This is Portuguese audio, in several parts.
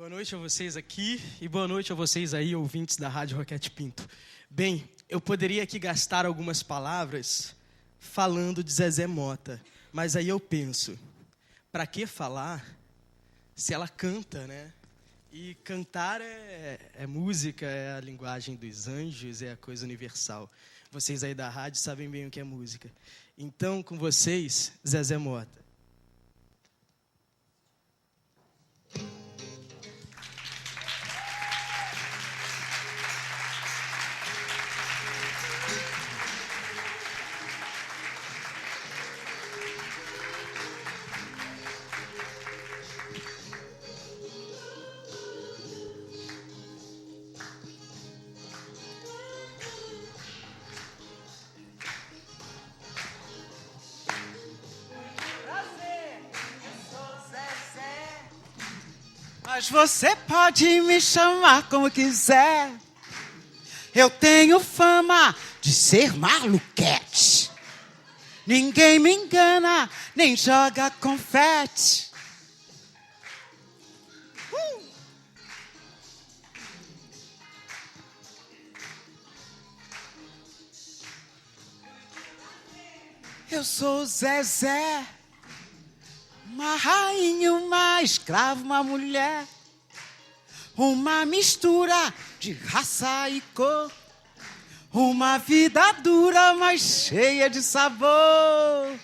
Boa noite a vocês aqui e boa noite a vocês aí, ouvintes da Rádio Roquete Pinto. Bem, eu poderia aqui gastar algumas palavras falando de Zezé Mota, mas aí eu penso, para que falar se ela canta, né? E cantar é música, é a linguagem dos anjos, é a coisa universal. Vocês aí da rádio sabem bem o que é música. Então, com vocês, Zezé Mota. Mas você pode me chamar como quiser. Eu tenho fama de ser maluquete. Ninguém me engana, nem joga confete. Eu sou Zezé, uma rainha, uma escrava, uma mulher. Uma mistura de raça e cor. Uma vida dura, mas cheia de sabor.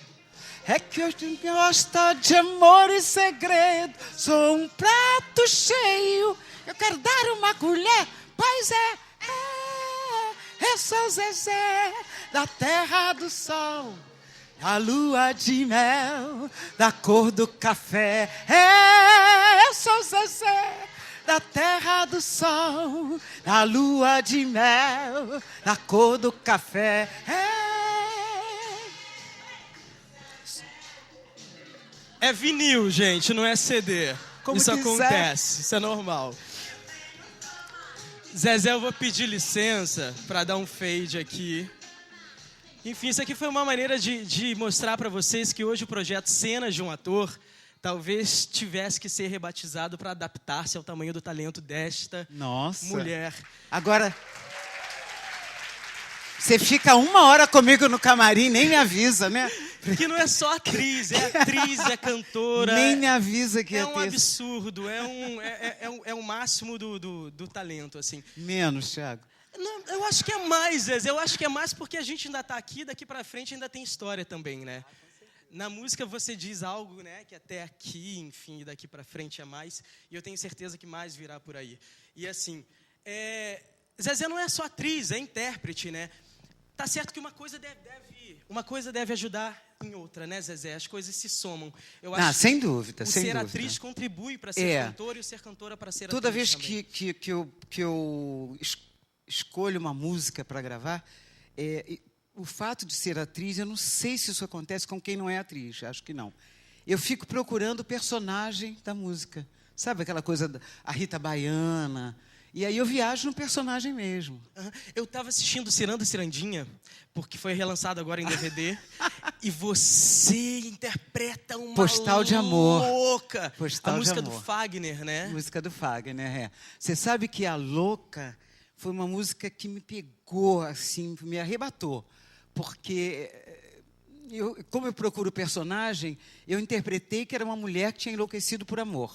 É que eu gosto de amor e segredo. Sou um prato cheio. Eu quero dar uma colher. Pois eu sou Zezé, da terra do sol. A lua de mel, da cor do café. Eu sou Zezé, da terra do sol. A lua de mel, da cor do café. É vinil, gente, não é CD. Como isso quiser. acontece, isso é normal. Zezé, eu vou pedir licença para dar um fade aqui. Enfim, isso aqui foi uma maneira de mostrar para vocês que hoje o projeto Cenas de um Ator talvez tivesse que ser rebatizado para adaptar-se ao tamanho do talento desta mulher. Agora, você fica 1 hora comigo no camarim, nem me avisa, né? Que não é só atriz, é cantora. Nem me avisa que é ia um ter absurdo, é o máximo do talento, assim. menos, Thiago. Não, eu acho que é mais, Zezé. Eu acho que é mais porque a gente ainda está aqui, daqui para frente ainda tem história também, né? Na música você diz algo, né, que até aqui, enfim, daqui para frente é mais, e eu tenho certeza que mais virá por aí. E assim, Zezé não é só atriz, é intérprete, né? Tá certo que uma coisa deve ajudar em outra, né, Zezé? As coisas se somam. Eu acho sem dúvida, o sem ser dúvida. atriz contribui para ser cantora e o ser cantora para ser Toda atriz vez também. que eu escolho uma música para gravar, o fato de ser atriz, eu não sei se isso acontece com quem não é atriz, acho que não. Eu fico procurando o personagem da música. Sabe aquela coisa, a Rita Baiana? E aí eu viajo no personagem mesmo. Eu estava assistindo Ciranda e Cirandinha, porque foi relançado agora em DVD, e você interpreta uma Postal de Amor. louca. Postal a música de Amor. do Fagner, né? Música do Fagner, Você sabe que a Louca foi uma música que me pegou, assim, me arrebatou. Porque, como eu procuro o personagem, eu interpretei que era uma mulher que tinha enlouquecido por amor.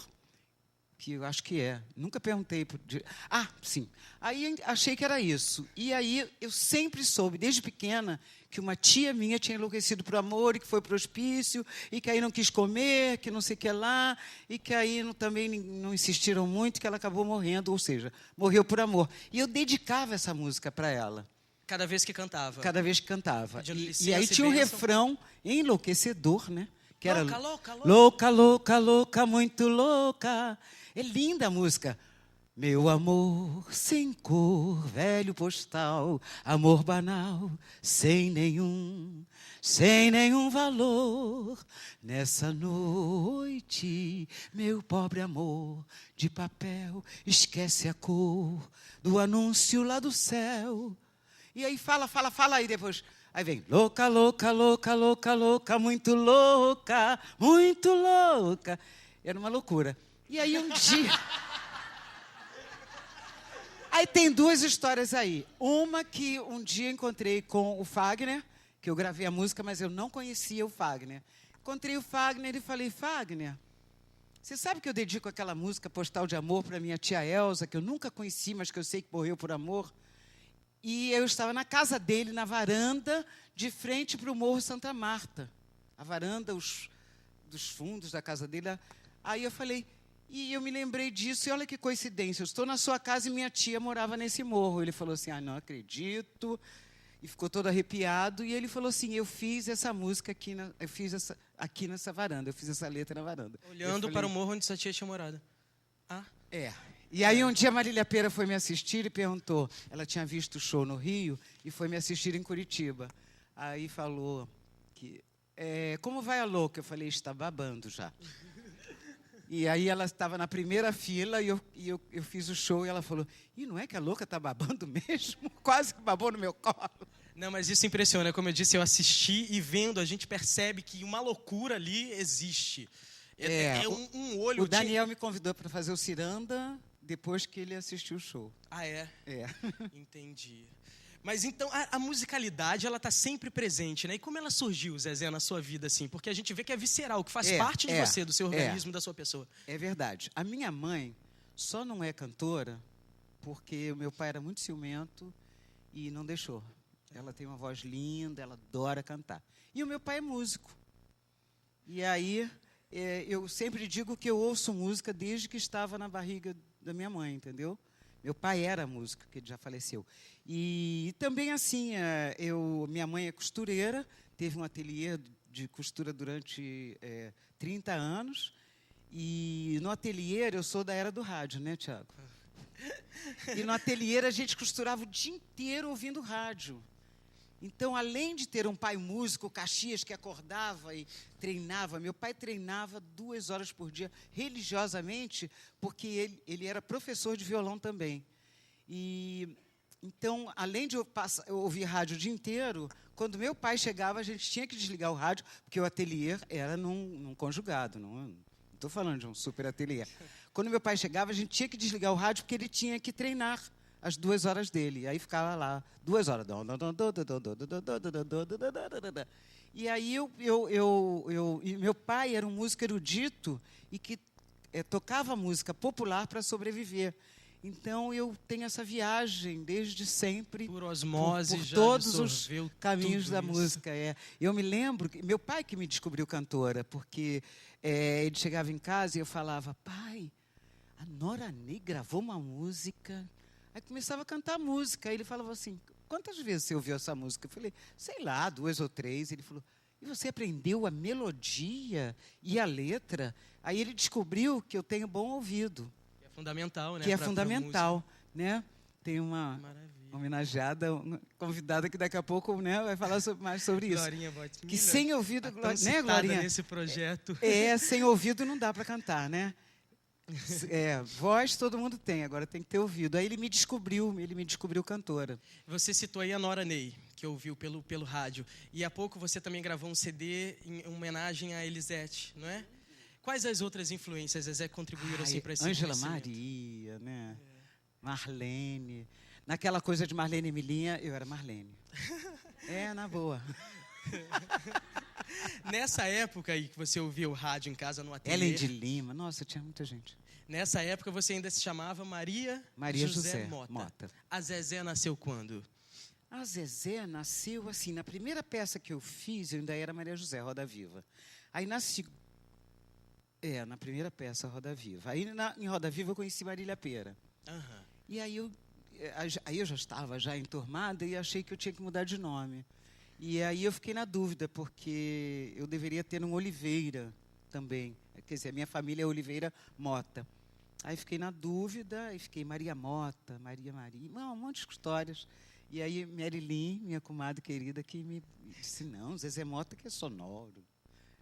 Que eu acho que é. Nunca perguntei. Sim. Aí achei que era isso. E aí eu sempre soube, desde pequena, que uma tia minha tinha enlouquecido por amor e que foi para o hospício, e que aí não quis comer, que não sei o que lá, e que aí também não insistiram muito, que ela acabou morrendo, ou seja, morreu por amor. E eu dedicava essa música para ela. Cada vez que cantava. Cada vez que cantava. Licença, E aí tinha um bênção. refrão enlouquecedor, né? Que era Louca, louca, louca. Louca, louca, louca, muito louca. É linda a música. Meu amor sem cor, velho postal, amor banal, sem nenhum valor. Nessa noite, meu pobre amor de papel, esquece a cor do anúncio lá do céu. E aí fala, aí depois... Aí vem, louca, louca, louca, louca, louca, muito louca, muito louca. Era uma loucura. E aí um dia... Aí tem duas histórias aí. Uma que um dia encontrei com o Fagner, que eu gravei a música, mas eu não conhecia o Fagner. Encontrei o Fagner e falei, Fagner, você sabe que eu dedico aquela música Postal de Amor para minha tia Elza, que eu nunca conheci, mas que eu sei que morreu por amor? E eu estava na casa dele, na varanda, de frente para o Morro Santa Marta. A varanda, dos fundos da casa dele. Aí eu falei, e eu me lembrei disso, e olha que coincidência, eu estou na sua casa e minha tia morava nesse morro. Ele falou assim, não acredito, e ficou todo arrepiado, e ele falou assim, eu fiz essa música aqui, aqui nessa varanda, eu fiz essa letra na varanda. Olhando para o morro onde sua tia tinha morado. Ah. E aí um dia a Marília Pêra foi me assistir e perguntou, ela tinha visto o show no Rio e foi me assistir em Curitiba. Aí falou que, como vai a louca? Eu falei, está babando já. E aí ela estava na primeira fila e eu fiz o show e ela falou, não é que a louca está babando mesmo? Quase que babou no meu colo. Não, mas isso impressiona. Como eu disse, eu assisti e vendo, a gente percebe que uma loucura ali existe. Um olho... O Daniel me convidou para fazer o Ciranda depois que ele assistiu o show. Ah, é? Entendi. Mas então, a musicalidade, ela está sempre presente, né? E como ela surgiu, Zezé, na sua vida, assim? Porque a gente vê que é visceral, que faz parte de você, do seu organismo, da sua pessoa. É verdade. A minha mãe só não é cantora porque o meu pai era muito ciumento e não deixou. Ela tem uma voz linda, ela adora cantar. E o meu pai é músico. E aí, eu sempre digo que eu ouço música desde que estava na barriga da minha mãe, entendeu? Meu pai era músico, que ele já faleceu. E também, assim, minha mãe é costureira, teve um ateliê de costura durante 30 anos. E no ateliê, eu sou da era do rádio, né, Tiago? E no ateliê, a gente costurava o dia inteiro ouvindo rádio. Então, além de ter um pai músico, Caxias, que acordava e treinava, meu pai treinava 2 horas por dia, religiosamente, porque ele era professor de violão também. E, então, além de eu ouvir rádio o dia inteiro, quando meu pai chegava, a gente tinha que desligar o rádio, porque o ateliê era num conjugado, não estou falando de um super ateliê. Quando meu pai chegava, a gente tinha que desligar o rádio, porque ele tinha que treinar as 2 horas dele. Aí ficava lá, 2 horas. E aí e meu pai era um músico erudito e que tocava música popular para sobreviver. Então eu tenho essa viagem desde sempre por osmose, por já todos os caminhos da isso. música. Eu me lembro que meu pai que me descobriu cantora, porque ele chegava em casa e eu falava, pai, a Nora Ney gravou uma música. Aí começava a cantar música. Aí ele falava assim, quantas vezes você ouviu essa música? Eu falei, sei lá, 2 ou 3. Ele falou, e você aprendeu a melodia e a letra? Aí ele descobriu que eu tenho bom ouvido. Que é fundamental, né? Que é fundamental, né? Tem uma homenageada, uma convidada que daqui a pouco, né, vai falar mais sobre isso. Glorinha Botimilha, que sem ouvido, né, Glorinha? Nesse projeto. Sem ouvido não dá para cantar, né? Voz todo mundo tem, agora tem que ter ouvido. Aí ele me descobriu cantora. Você citou aí a Nora Ney, que ouviu pelo rádio. E há pouco você também gravou um CD em homenagem a Elisete, não é? Quais as outras influências, Zezé, contribuíram assim, para esse Ângela Maria, né? Marlene. Naquela coisa de Marlene e Milinha, eu era Marlene. Na boa. Nessa época aí que você ouvia o rádio em casa no ateliê... Ellen de Lima, nossa, tinha muita gente. Nessa época você ainda se chamava Maria José Mota. A Zezé nasceu quando? A Zezé nasceu assim, na primeira peça que eu fiz, eu ainda era Maria José, Roda Viva. Aí na primeira peça, Roda Viva. Aí em Roda Viva eu conheci Marília Pêra. Uhum. E aí eu já estava enturmada e achei que eu tinha que mudar de nome. E aí eu fiquei na dúvida, porque eu deveria ter um Oliveira também. Quer dizer, a minha família é Oliveira Mota. Aí fiquei na dúvida e fiquei Maria Mota, Maria, um monte de histórias. E aí Marilyn, minha comadre querida, que me disse, não, Zezé Mota que é sonoro.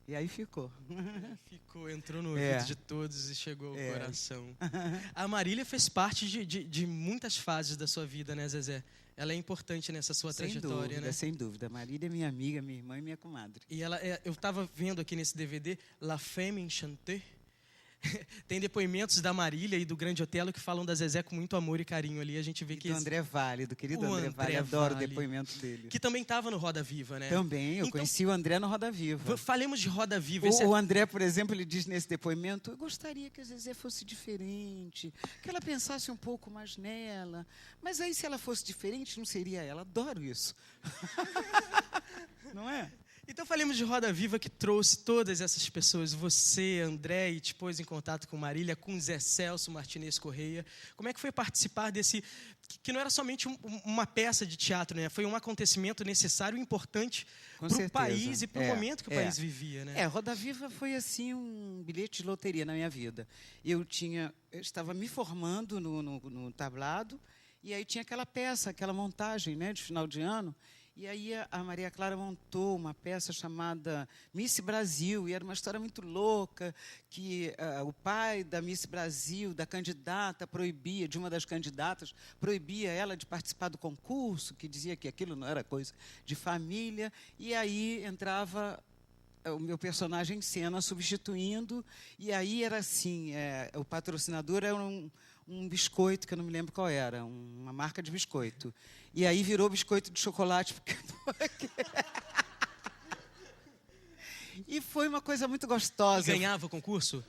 E aí ficou. Entrou no ouvido de todos e chegou ao coração. A Marília fez parte de muitas fases da sua vida, né, Zezé? Ela é importante nessa sua trajetória, né? Sem dúvida. A Marília é minha amiga, minha irmã e minha comadre. E ela, eu estava vendo aqui nesse DVD, La Femme Enchantée. Tem depoimentos da Marília e do Grande Otelo que falam da Zezé com muito amor e carinho ali. A gente vê que... do André Vale, do querido O André Vale, André adoro Vale, o depoimento dele. que também estava no Roda Viva, né? Também, eu conheci o André no Roda Viva. Falemos de Roda Viva. O André, por exemplo, ele diz nesse depoimento: eu gostaria que a Zezé fosse diferente, que ela pensasse um pouco mais nela. Mas aí, se ela fosse diferente, não seria ela. Adoro isso. Não é? Então, falemos de Roda Viva, que trouxe todas essas pessoas, você, André, e te pôs em contato com Marília, com Zé Celso Martinez Correia. Como é que foi participar desse... que não era somente uma peça de teatro, né? Foi um acontecimento necessário e importante para o país e para o momento que o país vivia, né? Roda Viva foi, assim, um bilhete de loteria na minha vida. Eu estava me formando no tablado, e aí tinha aquela peça, aquela montagem, né, de final de ano. E aí a Maria Clara montou uma peça chamada Miss Brasil, e era uma história muito louca, que o pai da Miss Brasil, da candidata, de uma das candidatas, proibia ela de participar do concurso, que dizia que aquilo não era coisa de família, e aí entrava o meu personagem em cena substituindo, e aí era assim, o patrocinador era um biscoito, que eu não me lembro qual era, uma marca de biscoito. E aí virou biscoito de chocolate. E foi uma coisa muito gostosa. Ganhava o concurso?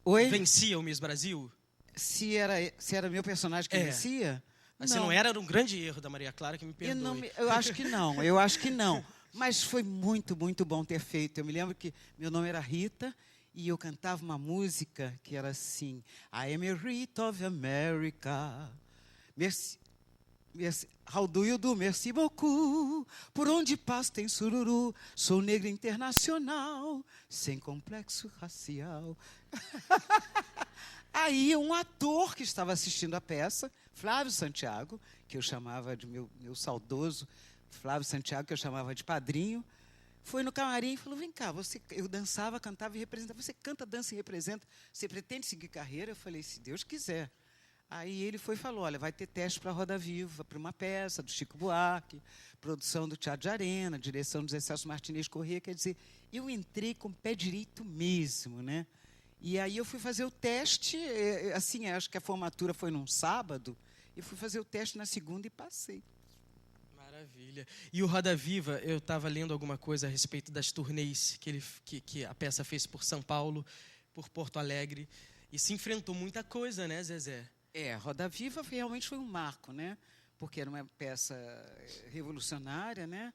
Oi? Vencia o Miss Brasil? Se era meu personagem que vencia? Mas não. Se não era um grande erro da Maria Clara, que me perdoe. Eu acho que não. Mas foi muito, muito bom ter feito. Eu me lembro que meu nome era Rita, e eu cantava uma música que era assim: I am a Rita of America. How do you do? Merci beaucoup. Por onde passo tem sururu. Sou negra internacional, sem complexo racial. Aí um ator que estava assistindo a peça, Flávio Santiago, que eu chamava de meu saudoso Flávio Santiago, que eu chamava de padrinho, foi no camarim e falou: vem cá, eu dançava, cantava e representava. Você canta, dança e representa. Você pretende seguir carreira? Eu falei: se Deus quiser. Aí ele foi e falou: olha, vai ter teste para a Roda Viva, para uma peça do Chico Buarque, produção do Teatro de Arena, direção do Zé Celso Martinez Correia. Quer dizer, eu entrei com o pé direito mesmo, né? E aí eu fui fazer o teste, assim, acho que a formatura foi num sábado, e fui fazer o teste na segunda e passei. Maravilha. E o Roda Viva, eu estava lendo alguma coisa a respeito das turnês que a peça fez por São Paulo, por Porto Alegre, e se enfrentou muita coisa, né, Zezé? Roda Viva realmente foi um marco, né? Porque era uma peça revolucionária, né?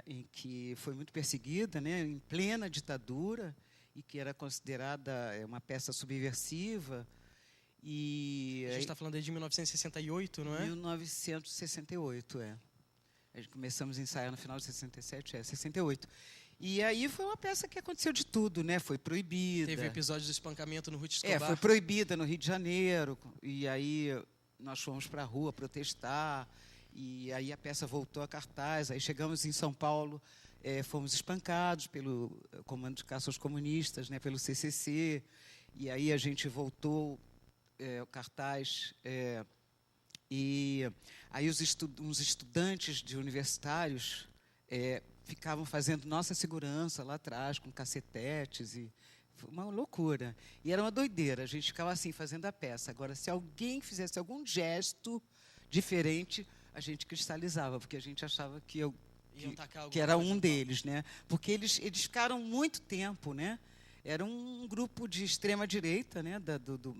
Em que foi muito perseguida, né? Em plena ditadura, e que era considerada uma peça subversiva. E a gente está falando aí de 1968, não é? 1968, A gente começamos a ensaiar no final de 67, 68. E aí foi uma peça que aconteceu de tudo, né? Foi proibida. Teve episódios de espancamento no Ruth Escobar. Foi proibida no Rio de Janeiro. E aí nós fomos para a rua protestar. E aí a peça voltou a cartaz. Aí chegamos em São Paulo, fomos espancados pelo Comando de Caça aos Comunistas, né? Pelo CCC. E aí a gente voltou o cartaz. E aí uns estudantes de universitários ficavam fazendo nossa segurança lá atrás, com cacetetes, e foi uma loucura. E era uma doideira, a gente ficava assim, fazendo a peça. Agora, se alguém fizesse algum gesto diferente, a gente cristalizava, porque a gente achava que era um deles, né? Porque eles ficaram muito tempo, né? Era um grupo de extrema-direita, né? do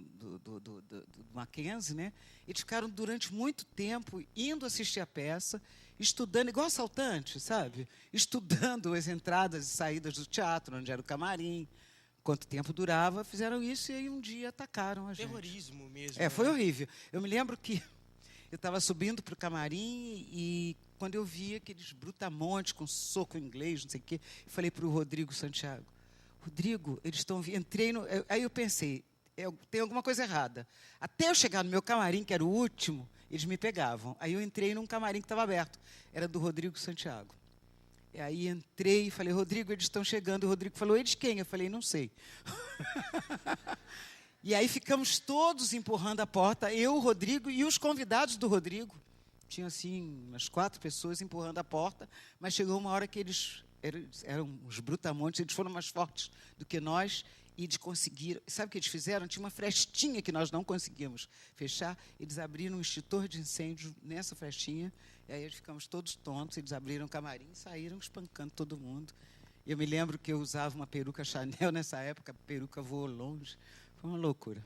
Mackenzie, né? Eles ficaram durante muito tempo indo assistir a peça, estudando, igual assaltante, sabe? Estudando as entradas e saídas do teatro, onde era o camarim, quanto tempo durava, fizeram isso e aí um dia atacaram a gente. Terrorismo mesmo. Foi horrível. Eu me lembro que eu estava subindo para o camarim e quando eu vi aqueles brutamontes com soco inglês, não sei o quê, eu falei para o Rodrigo Santiago: Rodrigo, eles estão vindo. Aí eu pensei, tem alguma coisa errada. Até eu chegar no meu camarim, que era o último, eles me pegavam. Aí eu entrei num camarim que estava aberto. Era do Rodrigo Santiago. E aí entrei e falei: Rodrigo, eles estão chegando. O Rodrigo falou: eles quem? Eu falei: não sei. E aí ficamos todos empurrando a porta, eu, o Rodrigo e os convidados do Rodrigo. Tinha, assim, umas 4 pessoas empurrando a porta, mas chegou uma hora que eram os brutamontes, eles foram mais fortes do que nós, E eles conseguiram. Sabe o que eles fizeram? Tinha uma frestinha que nós não conseguimos fechar. Eles abriram um extintor de incêndio nessa frestinha. E aí ficamos todos tontos. Eles abriram o camarim e saíram espancando todo mundo. Eu me lembro que eu usava uma peruca Chanel nessa época. A peruca voou longe. Foi uma loucura.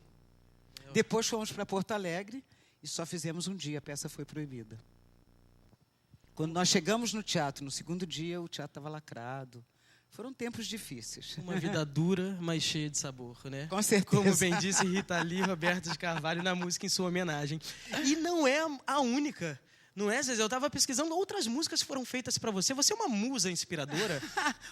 Depois fomos para Porto Alegre e só fizemos um dia. A peça foi proibida. Quando nós chegamos no teatro, no segundo dia, o teatro estava lacrado. Foram tempos difíceis. Uma vida dura, mas cheia de sabor, né? Com certeza. Como bem disse Rita Lee e Roberto de Carvalho na música em sua homenagem. E não é a única, não é, Zezé? Eu estava pesquisando outras músicas que foram feitas para você. Você é uma musa inspiradora.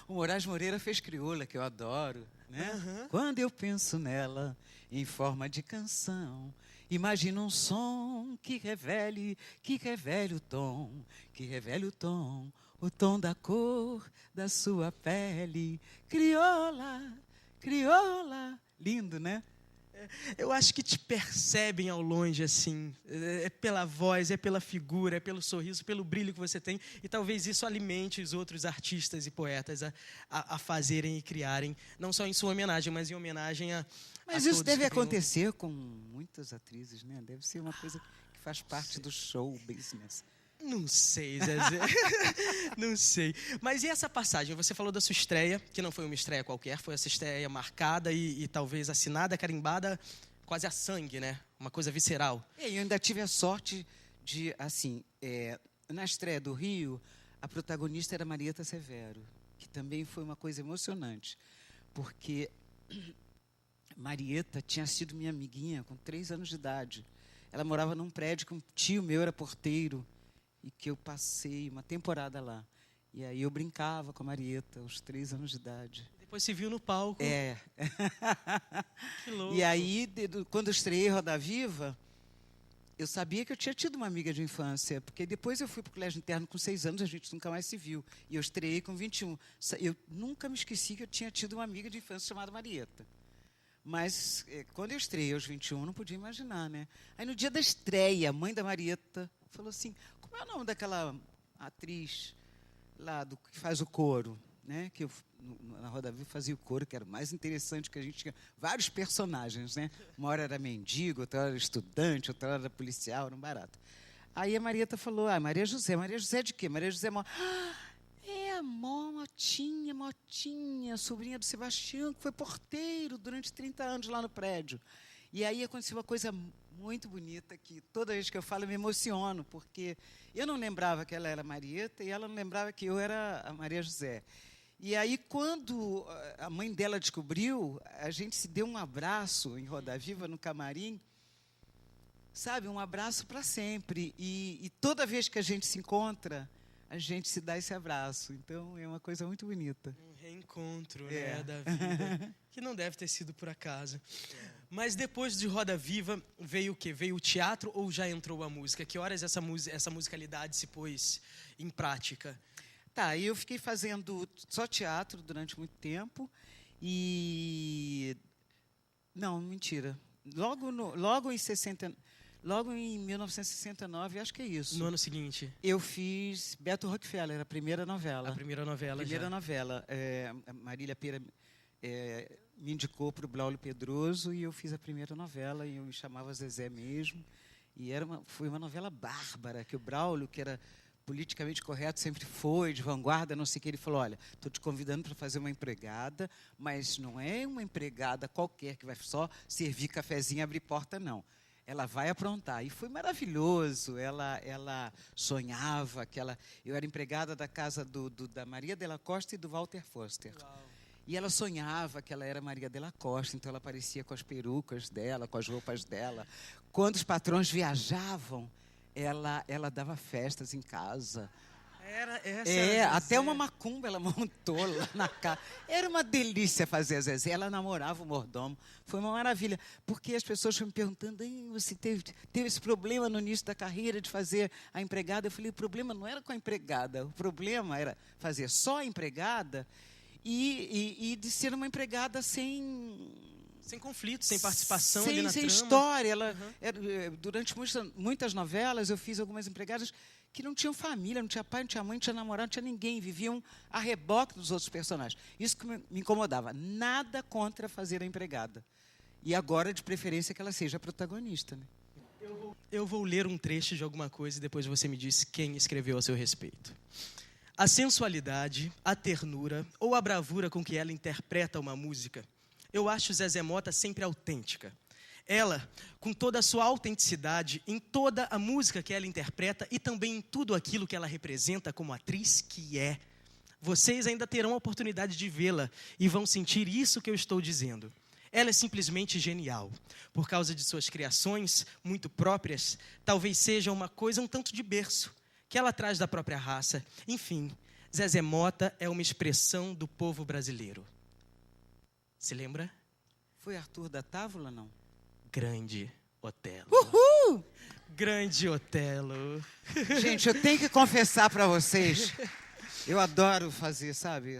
O Moraes Moreira fez Crioula, que eu adoro. Né? Uhum. Quando eu penso nela em forma de canção, imagino um som que revele o tom da cor da sua pele. Crioula, crioula. Lindo, né? Eu acho que te percebem ao longe, assim. É pela voz, é pela figura, é pelo sorriso, pelo brilho que você tem. E talvez isso alimente os outros artistas e poetas a fazerem e criarem, não só em sua homenagem, mas em homenagem a Mas isso deve acontecer com muitas atrizes, né? Deve ser uma coisa que faz parte do show business. Não sei, Zezé. Não sei. Mas e essa passagem? Você falou da sua estreia, que não foi uma estreia qualquer, foi essa estreia marcada e talvez assinada, carimbada, quase a sangue, né? Uma coisa visceral. Eu ainda tive a sorte de, assim, na estreia do Rio, a protagonista era Marieta Severo, que também foi uma coisa emocionante, porque Marieta tinha sido minha amiguinha com 3 anos de idade. Ela morava num prédio que um tio meu era porteiro, e que eu passei uma temporada lá. E aí eu brincava com a Marieta, aos 3 anos de idade. Depois se viu no palco. É. Que louco. E aí, quando eu estreiei Roda Viva, eu sabia que eu tinha tido uma amiga de infância, porque depois eu fui para o colégio interno com 6 anos, a gente nunca mais se viu. E eu estreiei com 21. Eu nunca me esqueci que eu tinha tido uma amiga de infância chamada Marieta. Mas, quando eu estreiei aos 21, eu não podia imaginar, né? Aí, no dia da estreia, a mãe da Marieta falou assim, como é o nome daquela atriz lá que faz o coro, né? Que eu, na Roda Viva, fazia o coro, que era o mais interessante, que a gente tinha vários personagens, né? Uma hora era mendigo, outra hora era estudante, outra hora era policial, era um barato. Aí a Marieta falou, Maria José de quê? Maria José é a Motinha, sobrinha do Sebastião, que foi porteiro durante 30 anos lá no prédio. E aí aconteceu uma coisa muito bonita, que toda vez que eu falo eu me emociono, porque eu não lembrava que ela era Marieta e ela não lembrava que eu era a Maria José. E aí, quando a mãe dela descobriu, a gente se deu um abraço em Roda Viva, no camarim, sabe, um abraço para sempre. E toda vez que a gente se encontra, a gente se dá esse abraço. Então, é uma coisa muito bonita. Um reencontro, né, da vida, que não deve ter sido por acaso. Mas depois de Roda Viva, veio o quê? Veio o teatro ou já entrou a música? Que horas essa musicalidade se pôs em prática? Tá, eu fiquei fazendo só teatro durante muito tempo e... Não, mentira. Logo em 1969, acho que é isso. No ano seguinte? Eu fiz Beto Rockefeller, a primeira novela. A primeira novela já. Novela. A Marília Pera me indicou para o Braulio Pedroso e eu fiz a primeira novela e eu me chamava Zezé mesmo. E foi uma novela bárbara, que o Braulio, que era politicamente correto, sempre foi, de vanguarda, não sei o que, ele falou, olha, estou te convidando para fazer uma empregada, mas não é uma empregada qualquer que vai só servir cafezinho e abrir porta, não. Ela vai aprontar. E foi maravilhoso. Ela sonhava que eu era empregada da casa da Maria Della Costa e do Walter Foster. Uau. E ela sonhava que ela era Maria Della Costa, então ela aparecia com as perucas dela, com as roupas dela. Quando os patrões viajavam, ela dava festas em casa. Até uma macumba ela montou lá na casa. Era uma delícia fazer a Zezé. Ela namorava o mordomo. Foi uma maravilha. Porque as pessoas foram me perguntando, você teve esse problema no início da carreira de fazer a empregada? Eu falei, o problema não era com a empregada. O problema era fazer só a empregada e de ser uma empregada sem conflito, sem participação ali na sem trama. História. Durante muitas novelas, eu fiz algumas empregadas que não tinham família, não tinha pai, não tinha mãe, não tinha namorado, não tinha ninguém, viviam a reboque dos outros personagens. Isso que me incomodava. Nada contra fazer a empregada. E agora, de preferência, que ela seja a protagonista, né? Eu vou ler um trecho de alguma coisa e depois você me diz quem escreveu a seu respeito. A sensualidade, a ternura ou a bravura com que ela interpreta uma música, eu acho Zezé Mota sempre autêntica. Ela, com toda a sua autenticidade, em toda a música que ela interpreta e também em tudo aquilo que ela representa como atriz que é. Vocês ainda terão a oportunidade de vê-la e vão sentir isso que eu estou dizendo. Ela é simplesmente genial. Por causa de suas criações muito próprias, talvez seja uma coisa um tanto de berço, que ela traz da própria raça. Enfim, Zezé Mota é uma expressão do povo brasileiro. Se lembra? Foi Arthur da Távola, não? Grande Otelo. Uhul! Grande Otelo. Gente, eu tenho que confessar para vocês, eu adoro fazer, sabe?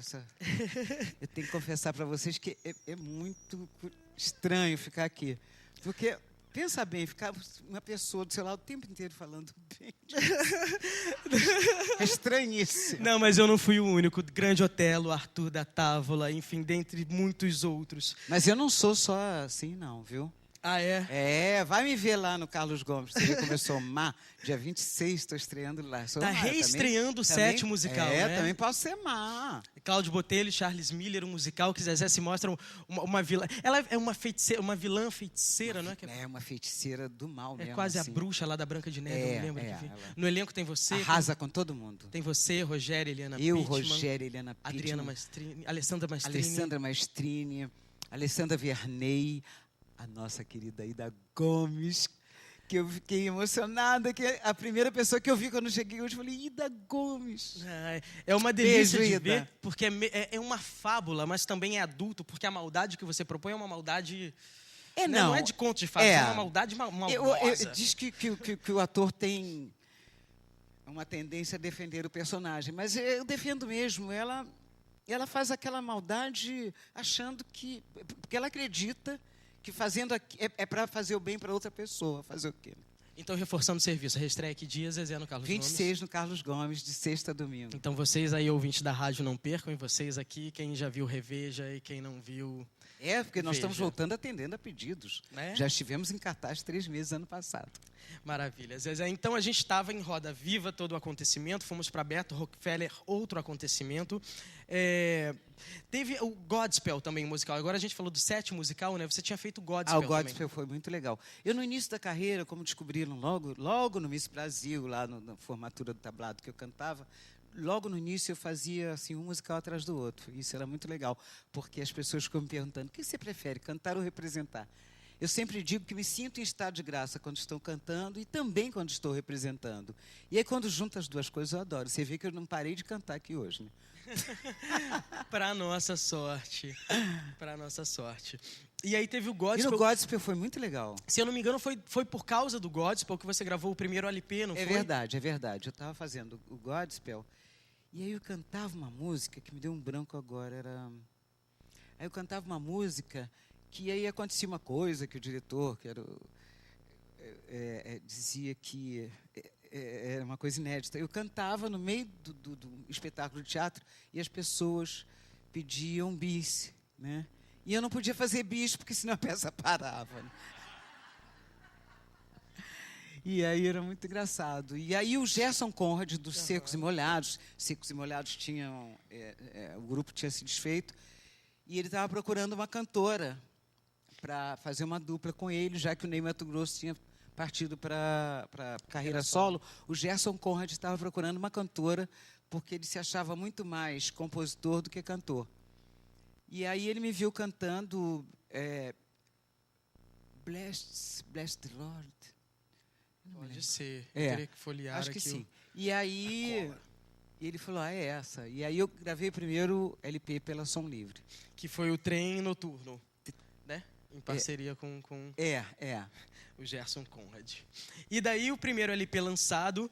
Eu tenho que confessar para vocês que é muito estranho ficar aqui. Porque, pensa bem, ficar uma pessoa do seu lado o tempo inteiro falando bem. É estranhíssimo. Não, mas eu não fui o único. Grande Otelo, Arthur da Távola, enfim, dentre muitos outros. Mas eu não sou só assim, não, viu? Ah, é? É, vai me ver lá no Carlos Gomes. Você vê como eu sou má. Dia 26, estou estreando lá. Sou Tá má, reestreando o set musical, né? também posso ser má. Cláudio Botelho e Charles Miller, um musical que Zezé se mostra uma vilã. Ela é uma feiticeira, uma vilã feiticeira, não é? É uma feiticeira do mal mesmo. É quase assim. a bruxa lá da Branca de Neve, eu me lembro. Ela No elenco tem você. arrasa com todo mundo. Tem você, Rogério, Eliana Eu, Pittman, Rogério, Eliana Pittman, Adriana Mastrini, Alessandra Mastrini. Alessandra Mastrini, Alessandra Vernei, a nossa querida Ida Gomes, que eu fiquei emocionada, que a primeira pessoa que eu vi quando cheguei hoje, eu falei, Ida Gomes. É uma delícia Beijo, de Ida. ver, porque é uma fábula, mas também é adulto, porque a maldade que você propõe é uma maldade... Não é de conto de fadas, é uma maldade maldosa. Diz que o ator tem uma tendência a defender o personagem, mas eu defendo mesmo. Ela faz aquela maldade achando que... Porque ela acredita que fazendo é para fazer o bem para outra pessoa. Fazer o quê? Então, reforçando o serviço, reestreia que dia, Zezé, no Carlos 26 Gomes? no Carlos Gomes, de sexta a domingo. Então, vocês aí, ouvintes da rádio, não percam, e vocês aqui, quem já viu, reveja, e quem não viu... Porque nós estamos veja. voltando atendendo a pedidos. Né? Já estivemos em cartaz 3 meses ano passado. Maravilha, Zezé. Então, a gente estava em Roda Viva, todo o acontecimento, fomos para Beto Rockefeller, outro acontecimento. Teve o Godspell também, musical. Agora a gente falou do set musical, né? Você tinha feito o Godspell O Godspell foi muito legal. Eu, no início da carreira, como descobriram logo no Miss Brasil, lá na formatura do tablado que eu cantava, logo no início eu fazia assim, um musical atrás do outro. Isso era muito legal, porque as pessoas ficam me perguntando, o que você prefere, cantar ou representar? Eu sempre digo que me sinto em estado de graça quando estou cantando e também quando estou representando. E aí, quando junto as duas coisas, eu adoro. Você vê que eu não parei de cantar aqui hoje, né? Para nossa sorte. Para nossa sorte. E aí teve o Godspell. E no Godspell foi muito legal. Se eu não me engano, foi por causa do Godspell que você gravou o primeiro LP, não foi? É verdade. Eu estava fazendo o Godspell e aí eu cantava uma música que me deu um branco agora. Aí eu cantava uma música que aí acontecia uma coisa que o diretor, que era dizia que era uma coisa inédita. Eu cantava no meio do espetáculo de teatro e as pessoas pediam bis, né? E eu não podia fazer bis, porque senão a peça parava. Né? E aí era muito engraçado. E aí o Gerson Conrad, dos Secos e Molhados tinham... o grupo tinha se desfeito, e ele estava procurando uma cantora para fazer uma dupla com ele, já que o Ney Matogrosso tinha partido para carreira solo. O Gerson Conrad estava procurando uma cantora, porque ele se achava muito mais compositor do que cantor. E aí ele me viu cantando Blessed the Lord. Pode ser. Eu teria que folhear acho que aqui. sim. E aí ele falou, é essa. E aí eu gravei o primeiro LP pela Som Livre. Que foi o Trem Noturno, né? Em parceria com o Gerson Conrad. E daí o primeiro LP lançado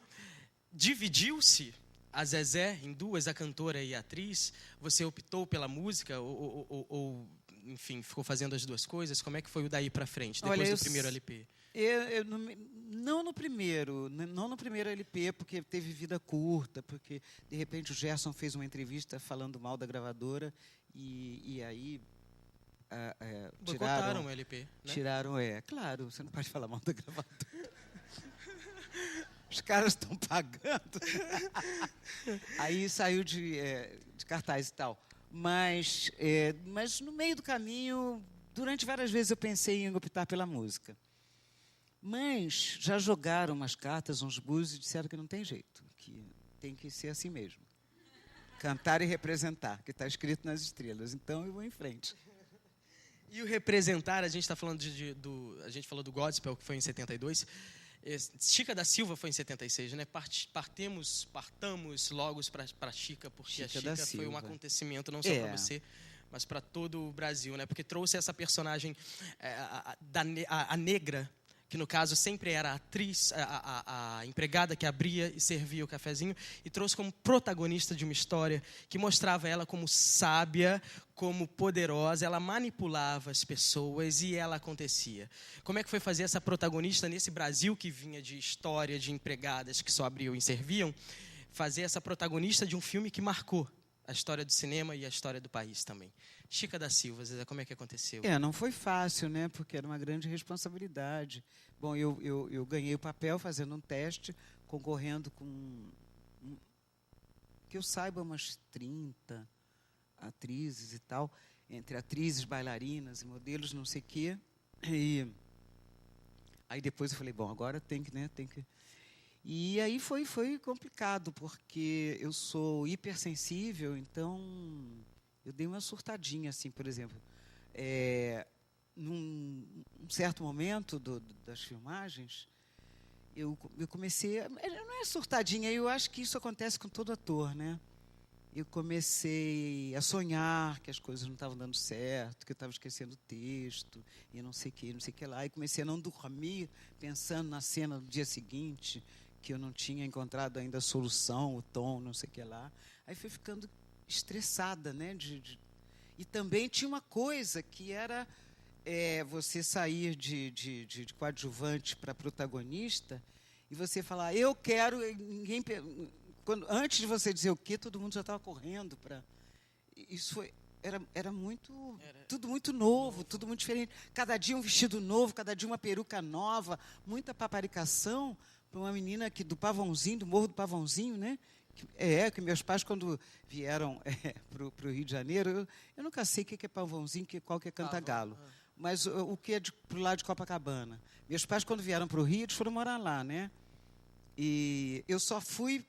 dividiu-se a Zezé em duas, a cantora e a atriz. Você optou pela música ou enfim, ficou fazendo as duas coisas? Como é que foi o daí para frente, depois do primeiro LP? Não no primeiro LP, porque teve vida curta, porque, de repente, o Gerson fez uma entrevista falando mal da gravadora, e aí Boicotaram o LP, né? Tiraram, claro, você não pode falar mal da gravadora. Os caras estão pagando. Aí saiu de cartaz e tal. Mas no meio do caminho, durante várias vezes eu pensei em optar pela música. Mas já jogaram umas cartas, uns búzios, e disseram que não tem jeito, que tem que ser assim mesmo. Cantar e representar, que está escrito nas estrelas. Então eu vou em frente. E o representar, a gente está falando a gente falou do Godspell, que foi em 72. Chica da Silva foi em 76, né? Partamos logo para Chica, porque Chica a Chica foi um acontecimento não só para você, mas para todo o Brasil, né? Porque trouxe essa personagem, a negra, que no caso sempre era a atriz, a empregada que abria e servia o cafezinho, e trouxe como protagonista de uma história que mostrava ela como sábia, como poderosa, ela manipulava as pessoas e ela acontecia. Como é que foi fazer essa protagonista nesse Brasil que vinha de história de empregadas que só abriam e serviam, fazer essa protagonista de um filme que marcou a história do cinema e a história do país também? Chica da Silva, Zezé, como é que aconteceu? Não foi fácil, né? Porque era uma grande responsabilidade. Bom, eu ganhei o papel fazendo um teste, concorrendo com, que eu saiba, umas 30 atrizes e tal, entre atrizes, bailarinas e modelos, não sei o quê. E aí depois eu falei, bom, agora tem que. E aí foi complicado, porque eu sou hipersensível, então eu dei uma surtadinha, assim, por exemplo. Num certo momento das filmagens, eu comecei... Não é surtadinha, eu acho que isso acontece com todo ator, né? Eu comecei a sonhar que as coisas não estavam dando certo, que eu estava esquecendo o texto, e não sei o que lá. E comecei a não dormir, pensando na cena do dia seguinte, que eu não tinha encontrado ainda a solução, o tom, não sei o que lá. Aí fui ficando estressada, né? E também tinha uma coisa que era você sair de coadjuvante para protagonista e você falar, eu quero... Antes de você dizer o quê, todo mundo já estava correndo para... Isso era muito... Tudo muito novo, tudo muito diferente. Cada dia um vestido novo, cada dia uma peruca nova, muita paparicação para uma menina do Pavãozinho, do Morro do Pavãozinho, né? Que meus pais, quando vieram para o Rio de Janeiro, eu nunca sei o que é Pavãozinho, qual que é Cantagalo. Mas o que é para o lado de Copacabana. Meus pais, quando vieram para o Rio, eles foram morar lá, né? E eu só fui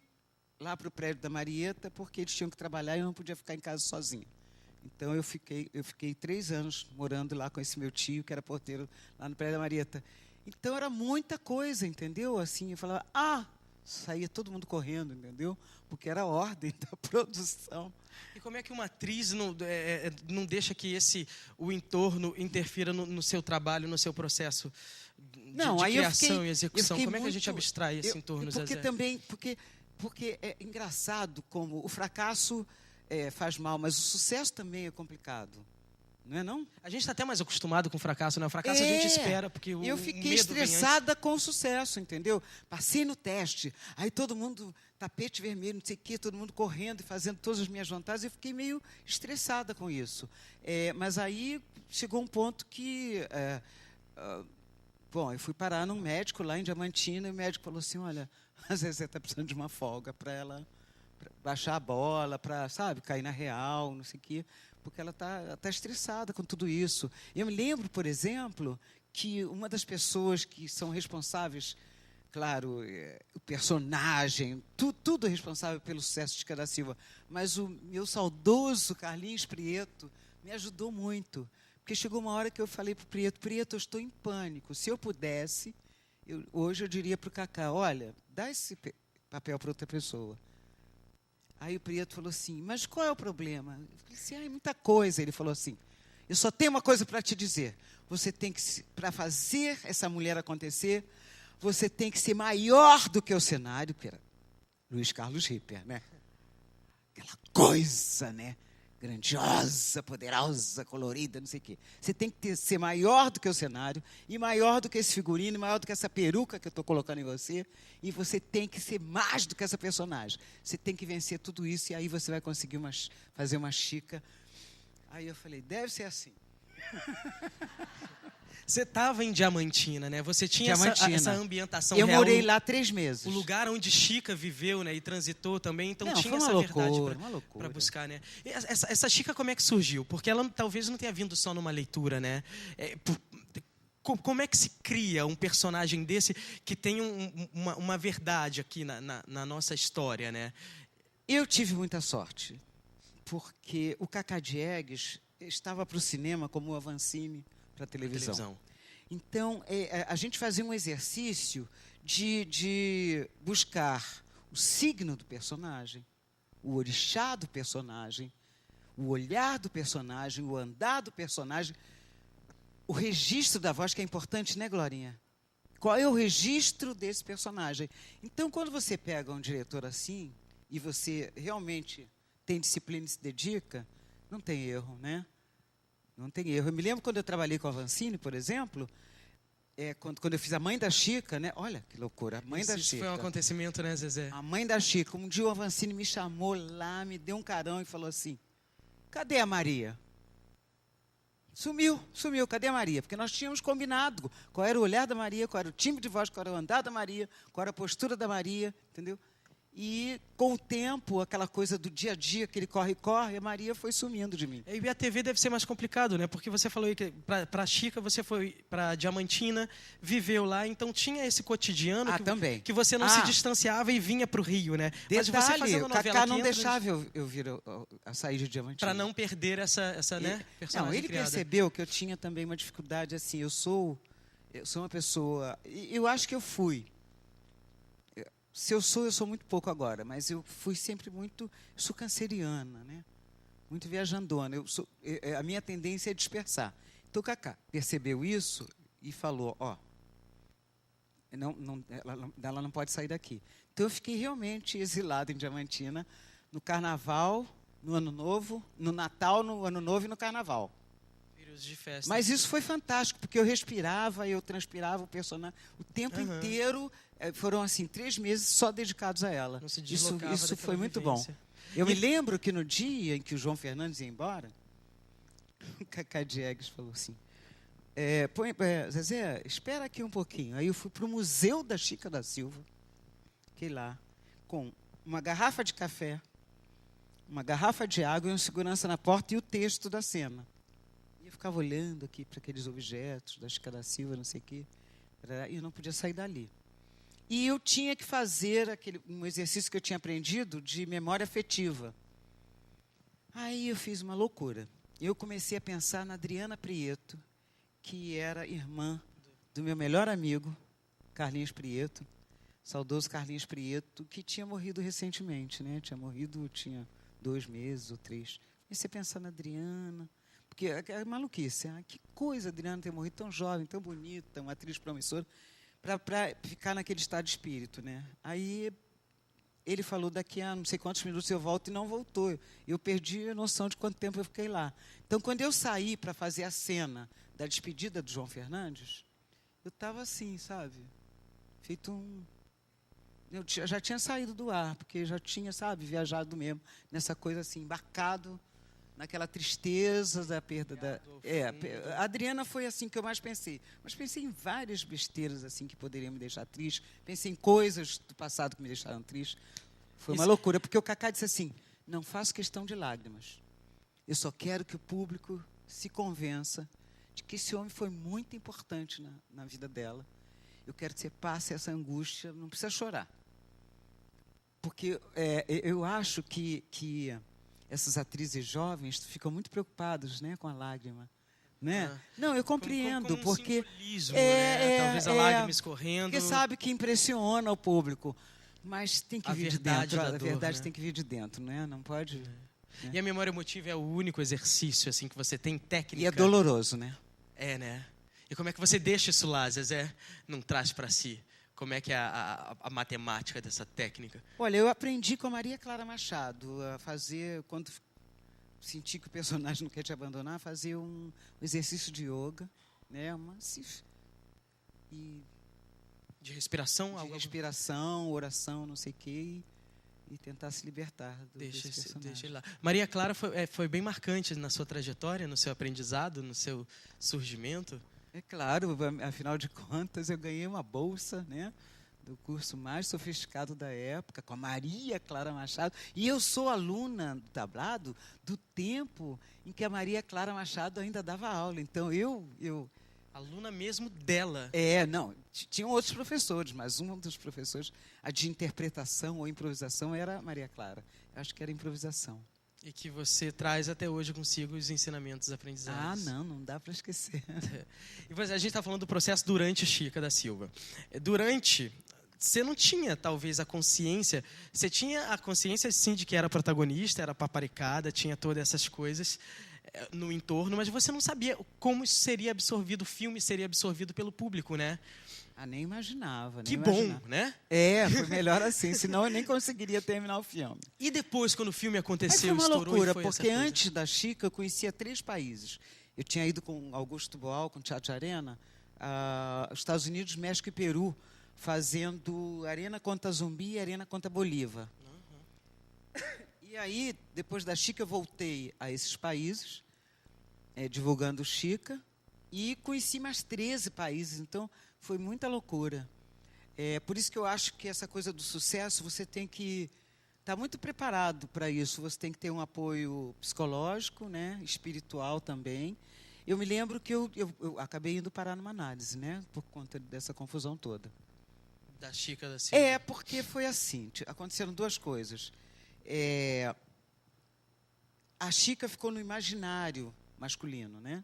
lá para o prédio da Marieta porque eles tinham que trabalhar e eu não podia ficar em casa sozinha. Então, eu fiquei 3 anos morando lá com esse meu tio, que era porteiro lá no prédio da Marieta. Então, era muita coisa, entendeu? Assim, eu falava, saía todo mundo correndo, entendeu? Porque era a ordem da produção. E como é que uma atriz não deixa que o entorno interfira no seu trabalho, no seu processo de criação e execução? Como é que a gente abstrai esse entorno, porque Zezé? Porque é engraçado como o fracasso faz mal, mas o sucesso também é complicado. Não é, não? A gente está até mais acostumado com o fracasso, né? O fracasso a gente espera, porque o eu fiquei medo estressada com o sucesso, entendeu? Passei no teste, aí todo mundo, tapete vermelho, não sei o quê, todo mundo correndo e fazendo todas as minhas vontades, eu fiquei meio estressada com isso. Mas aí chegou um ponto que... bom, eu fui parar num médico lá em Diamantina, e o médico falou assim, olha, às vezes você está precisando de uma folga para ela baixar a bola, para, sabe, cair na real, não sei o quê, porque ela está estressada com tudo isso. Eu me lembro, por exemplo, que uma das pessoas que são responsáveis, claro, o personagem, tudo é responsável pelo sucesso de Chica da Silva, mas o meu saudoso Carlinhos Prieto me ajudou muito, porque chegou uma hora que eu falei para o Prieto, eu estou em pânico, se eu pudesse, hoje eu diria para o Cacá, olha, dá esse papel para outra pessoa. Aí o Prieto falou assim, mas qual é o problema? Eu falei assim, muita coisa. Ele falou assim, eu só tenho uma coisa para te dizer. Você tem que, para fazer essa mulher acontecer, você tem que ser maior do que o cenário, que era Luiz Carlos Ripper, né? Aquela coisa, né? grandiosa, poderosa, colorida, não sei o quê. Você tem que ser maior do que o cenário, e maior do que esse figurino, e maior do que essa peruca que eu estou colocando em você, e você tem que ser mais do que essa personagem. Você tem que vencer tudo isso, e aí você vai conseguir fazer uma Chica. Aí eu falei, deve ser assim. Você estava em Diamantina, né? Você tinha essa ambientação eu real. Eu morei lá 3 meses. O lugar onde Chica viveu, né? E transitou também. Então tinha essa verdade para buscar, né? E essa Chica como é que surgiu? Porque ela talvez não tenha vindo só numa leitura, né? Como é que se cria um personagem desse que tem uma verdade aqui na nossa história, né? Eu tive muita sorte, porque o Cacá Diegues estava para o cinema como o Avancini para a televisão. Então, a gente fazia um exercício de buscar o signo do personagem, o orixá do personagem, o olhar do personagem, o andar do personagem, o registro da voz, que é importante, né, Glorinha? Qual é o registro desse personagem? Então, quando você pega um diretor assim, e você realmente tem disciplina e se dedica, não tem erro, né? Não tem erro. Eu me lembro quando eu trabalhei com a Avancini, por exemplo, quando eu fiz a Mãe da Chica, né? Olha que loucura, a Mãe da Chica. Isso foi um acontecimento, né, Zezé? A Mãe da Chica. Um dia o Avancini me chamou lá, me deu um carão e falou assim, cadê a Maria? Sumiu, cadê a Maria? Porque nós tínhamos combinado qual era o olhar da Maria, qual era o timbre de voz, qual era o andar da Maria, qual era a postura da Maria, entendeu? E, com o tempo, aquela coisa do dia a dia, aquele corre-corre, a Maria foi sumindo de mim. E a TV deve ser mais complicado, né? Porque você falou aí que para Chica você foi para Diamantina, viveu lá, então tinha esse cotidiano que você não se distanciava e vinha para o Rio, né? Detalhe, mas você fazendo novela, o Cacá não deixava eu vir a sair de Diamantina. Para não perder essa né, personagem. Não, ele criada. percebeu que eu tinha também uma dificuldade, assim, eu sou uma pessoa, eu acho que eu fui. Se eu sou muito pouco agora, mas eu fui sempre eu sou canceriana, né? Muito viajandona. A minha tendência é dispersar. Então o Cacá percebeu isso e falou, ela não pode sair daqui. Então eu fiquei realmente exilada em Diamantina, no Carnaval, no Ano Novo, no Natal, no Ano Novo e no Carnaval. Períodos de festa. Mas isso foi fantástico, porque eu respirava, eu transpirava o personagem o tempo inteiro. Foram, assim, 3 meses só dedicados a ela. Não se deslocava isso foi muito vivência. Bom. Eu me lembro que no dia em que o João Fernandes ia embora, o Cacá Diegues falou assim, Zezé, espera aqui um pouquinho. Aí eu fui para o Museu da Chica da Silva, fiquei lá, com uma garrafa de café, uma garrafa de água e um segurança na porta e o texto da cena. E eu ficava olhando aqui para aqueles objetos da Chica da Silva, não sei o quê, e eu não podia sair dali. E eu tinha que fazer um exercício que eu tinha aprendido de memória afetiva. Aí eu fiz uma loucura. Eu comecei a pensar na Adriana Prieto, que era irmã do meu melhor amigo, Carlinhos Prieto, saudoso Carlinhos Prieto, que tinha morrido recentemente, né? Tinha 2 meses ou 3. Comecei a pensar na Adriana, porque é maluquice. Que coisa a Adriana ter morrido tão jovem, tão bonita, uma atriz promissora, para ficar naquele estado de espírito, né? Aí ele falou, daqui a não sei quantos minutos eu volto, e não voltou. Eu perdi a noção de quanto tempo eu fiquei lá. Então, quando eu saí para fazer a cena da despedida do João Fernandes, eu estava assim, sabe? Feito eu já tinha saído do ar, porque já tinha, sabe, viajado mesmo, nessa coisa assim, embarcado naquela tristeza da perda da... a Adriana foi assim que eu mais pensei. Mas pensei em várias besteiras assim que poderiam me deixar triste. Pensei em coisas do passado que me deixaram triste. Foi uma loucura, porque o Cacá disse assim, não faço questão de lágrimas. Eu só quero que o público se convença de que esse homem foi muito importante na vida dela. Eu quero que você passe essa angústia, não precisa chorar. Porque eu acho que essas atrizes jovens ficam muito preocupadas, né, com a lágrima, né? Não, eu compreendo, como porque simbolismo, né? Talvez a lágrima escorrendo. Porque sabe que impressiona o público, mas tem que vir de dentro. A verdade, né? Tem que vir de dentro, né? Não pode. Né? E a memória emotiva é o único exercício assim que você tem técnica. E é doloroso, né? Né? E como é que você deixa isso lá, Zezé? Não traz para si? Como é que é a matemática dessa técnica? Olha, eu aprendi com a Maria Clara Machado a fazer, quando sentir que o personagem não quer te abandonar, fazer um exercício de yoga, né? De respiração? De respiração, oração, não sei o quê, e tentar se libertar desse personagem. Deixa ele lá. Maria Clara foi bem marcante na sua trajetória, no seu aprendizado, no seu surgimento? É claro, afinal de contas, eu ganhei uma bolsa, né, do curso mais sofisticado da época, com a Maria Clara Machado. E eu sou aluna do tablado do tempo em que a Maria Clara Machado ainda dava aula. Então, eu aluna mesmo dela. Não, tinham outros professores, mas um dos professores, a de interpretação ou improvisação, era a Maria Clara. Eu acho que era improvisação. E que você traz até hoje consigo os ensinamentos aprendizados. Não dá para esquecer. E a gente está falando do processo durante o Chica da Silva. Você não tinha, talvez, a consciência... Você tinha a consciência, sim, de que era protagonista, era paparicada, tinha todas essas coisas no entorno, mas você não sabia como isso seria absorvido, o filme seria absorvido pelo público, né? Nem imaginava. Que bom, né? Foi melhor assim, senão eu nem conseguiria terminar o filme. E depois, quando o filme aconteceu, foi uma estourou loucura, e foi porque essa coisa? antes da Chica eu conhecia 3 países. Eu tinha ido com Augusto Boal, com o Teatro Arena, aos Estados Unidos, México e Peru, fazendo Arena contra Zumbi e Arena contra Bolívar. E aí, depois da Chica, eu voltei a esses países, divulgando Chica, e conheci mais 13 países, então foi muita loucura. Por isso que eu acho que essa coisa do sucesso, você tem que estar muito preparado para isso, você tem que ter um apoio psicológico, né, espiritual também. Eu me lembro que eu acabei indo parar numa análise, né, por conta dessa confusão toda. Da Chica da Silva. Porque foi assim, aconteceram 2 coisas. A Chica ficou no imaginário masculino, né?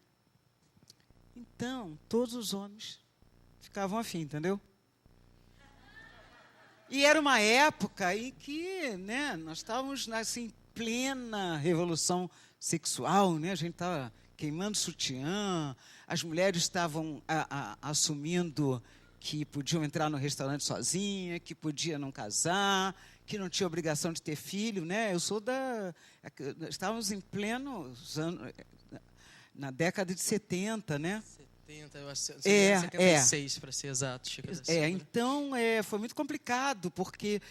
Então, todos os homens ficavam afim, entendeu? E era uma época em que, né, nós estávamos assim, plena revolução sexual, né? A gente estava queimando sutiã, as mulheres estavam assumindo que podiam entrar no restaurante sozinha, que podia não casar, que não tinha obrigação de ter filho, né? Estávamos em pleno na década de 70, né? 70, eu acho, 76, para ser exato, Chica da Silva. Então, foi muito complicado, porque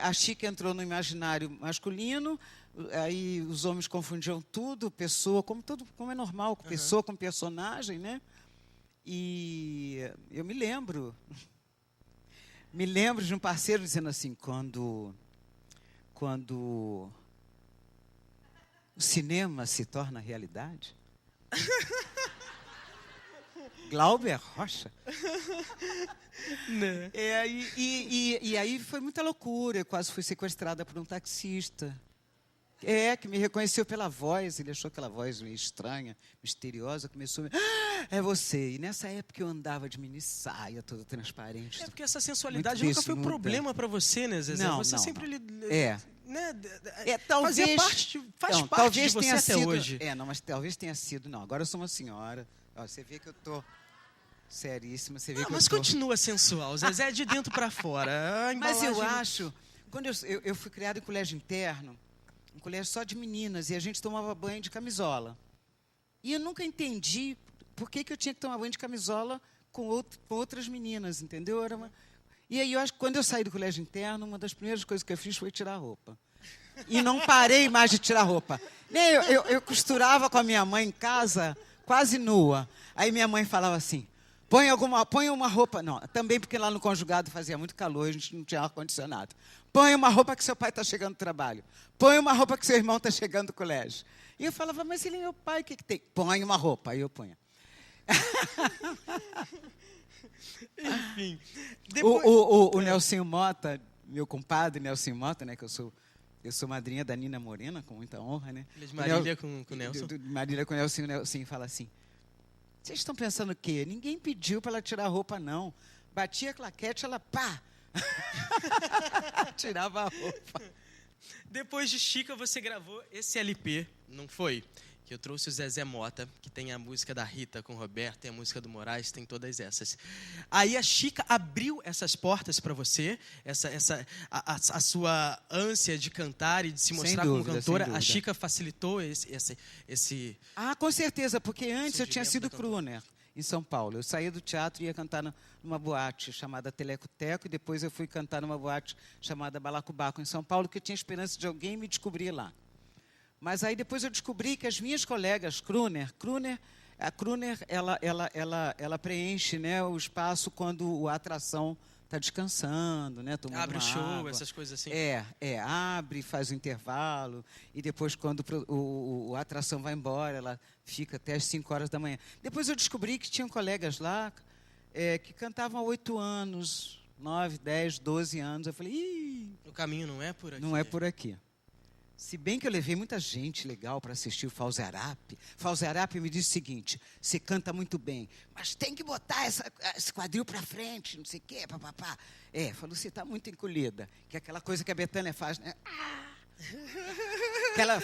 a Chica entrou no imaginário masculino, aí os homens confundiam tudo, pessoa, como é normal, pessoa com personagem, né? E eu me lembro de um parceiro dizendo assim, quando o cinema se torna realidade... Glauber Rocha. Né? E aí foi muita loucura. Eu quase fui sequestrada por um taxista. Que me reconheceu pela voz. Ele achou aquela voz meio estranha, misteriosa. Começou a me... é você. E nessa época eu andava de mini saia, toda transparente. Porque essa sensualidade nunca foi um problema para você, né, Zezé? Você sempre... Né, talvez... faz parte de você até hoje. Mas talvez tenha sido... Não, agora eu sou uma senhora. Você vê que eu tô seríssima. Você vê que mas continua sensual. Zezé é de dentro para fora. Mas eu acho... Quando eu fui criada em colégio interno, um colégio só de meninas, e a gente tomava banho de camisola. E eu nunca entendi por que eu tinha que tomar banho de camisola com outras meninas, entendeu? E aí, eu acho que quando eu saí do colégio interno, uma das primeiras coisas que eu fiz foi tirar a roupa. E não parei mais de tirar a roupa. Eu costurava com a minha mãe em casa, quase nua. Aí minha mãe falava assim, põe uma roupa... Não, também porque lá no conjugado fazia muito calor, a gente não tinha ar-condicionado. Põe uma roupa que seu pai está chegando do trabalho. Põe uma roupa que seu irmão está chegando do colégio. E eu falava, mas ele é meu pai, o que tem? Põe uma roupa. Aí eu ponho. Enfim. O Nelsinho Mota, meu compadre Nelsinho Mota, né, que eu sou madrinha da Nina Morena, com muita honra, né? Ele é de Marília com o Nelson. Marília com o Nelsinho fala assim, vocês estão pensando o quê? Ninguém pediu para ela tirar a roupa, não. Batia a claquete, ela pá! Tirava a roupa. Depois de Chica, você gravou esse LP, não foi? que eu trouxe o Zezé Mota, que tem a música da Rita com o Roberto, tem a música do Moraes, tem todas essas. Aí a Chica abriu essas portas para você, a sua ânsia de cantar e de se mostrar como cantora. A Chica facilitou esse... Ah, com certeza, porque antes eu tinha sido crooner em São Paulo. Eu saía do teatro e ia cantar numa boate chamada Telecoteco, e depois eu fui cantar numa boate chamada Balacobaco em São Paulo, que eu tinha esperança de alguém me descobrir lá. Mas aí depois eu descobri que as minhas colegas a crooner, ela preenche, né, o espaço quando a atração está descansando, né, tomando abre o show, água. essas coisas assim. Abre, faz o intervalo, e depois quando a atração vai embora, ela fica até as 5 horas da manhã. Depois eu descobri que tinham colegas lá que cantavam há 8 anos, 9, 10, 12 anos. Eu falei, ih... O caminho não é por aqui. Não é por aqui. Se bem que eu levei muita gente legal para assistir o Fauzi Arap. Fauzi Arap me disse o seguinte: você canta muito bem, mas tem que botar esse quadril para frente, não sei o quê, papapá. Falou, você está muito encolhida. Que é aquela coisa que a Bethânia faz, né?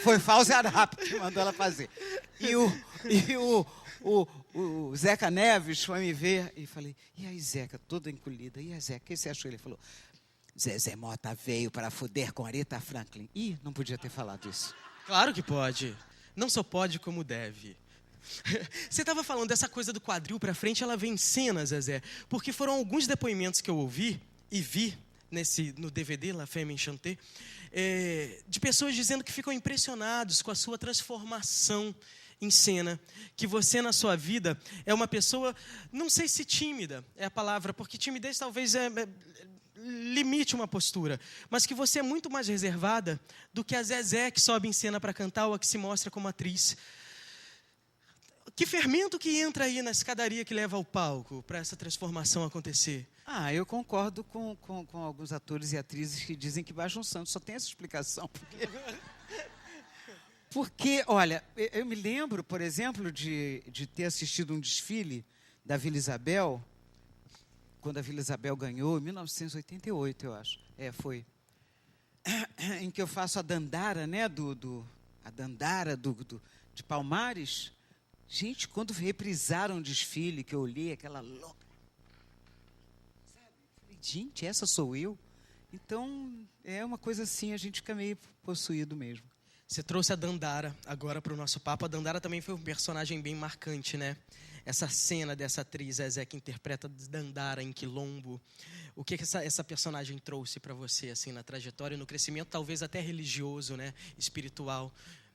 Foi Fauzi Arap que mandou ela fazer. E o Zeca Neves foi me ver e falei, e aí, Zeca, toda encolhida. E aí, Zeca, o que você achou? Ele falou, Zezé Mota veio para foder com Aretha Franklin. Ih, não podia ter falado isso. Claro que pode. Não só pode, como deve. Você estava falando dessa coisa do quadril para frente, ela vem em cena, Zezé, porque foram alguns depoimentos que eu ouvi e vi no DVD, La Femme Enchantée, de pessoas dizendo que ficam impressionados com a sua transformação em cena, que você na sua vida é uma pessoa, não sei se tímida é a palavra, porque timidez talvez limite uma postura, mas que você é muito mais reservada do que a Zezé que sobe em cena para cantar ou a que se mostra como atriz. Que fermento que entra aí na escadaria que leva ao palco para essa transformação acontecer? Eu concordo com alguns atores e atrizes que dizem que baixam santo. Só tem essa explicação. Porque, olha, eu me lembro, por exemplo, de ter assistido um desfile da Vila Isabel, quando a Vila Isabel ganhou, em 1988, eu acho. Foi. Em que eu faço a dandara, né, de Palmares. Gente, quando reprisaram o desfile, que eu olhei, aquela louca. Sabe? Falei, gente, essa sou eu? Então, é uma coisa assim, a gente fica meio possuído mesmo. Você trouxe a Dandara agora para o nosso papo. A Dandara também foi um personagem bem marcante, né? Essa cena dessa atriz, Zezé, que interpreta Dandara em Quilombo. O que essa personagem trouxe para você, assim, na trajetória, no crescimento, talvez até religioso, né? Espiritual,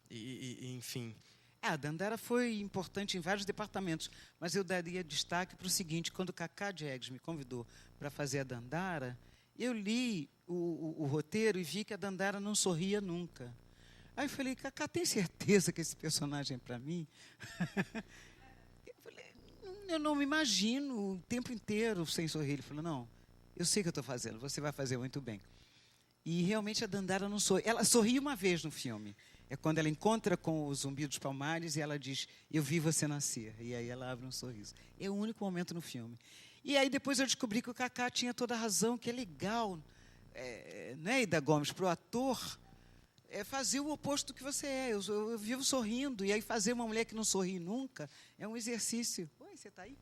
enfim. A Dandara foi importante em vários departamentos, mas eu daria destaque para o seguinte: quando o Cacá Diegues me convidou para fazer a Dandara, eu li o roteiro e vi que a Dandara não sorria nunca. Aí eu falei, Cacá, tem certeza que esse personagem é para mim? Eu não me imagino o tempo inteiro sem sorrir. Ele falou, não, eu sei o que eu estou fazendo, você vai fazer muito bem. E realmente a Dandara não sorri. Ela sorri uma vez no filme. É quando ela encontra com o Zumbi dos Palmares e ela diz, eu vi você nascer. E aí ela abre um sorriso. É o único momento no filme. E aí depois eu descobri que o Cacá tinha toda a razão, que é legal, né, Ida Gomes, para o ator, fazer o oposto do que você é. Eu vivo sorrindo, e aí fazer uma mulher que não sorri nunca é um exercício. Oi, você está aí?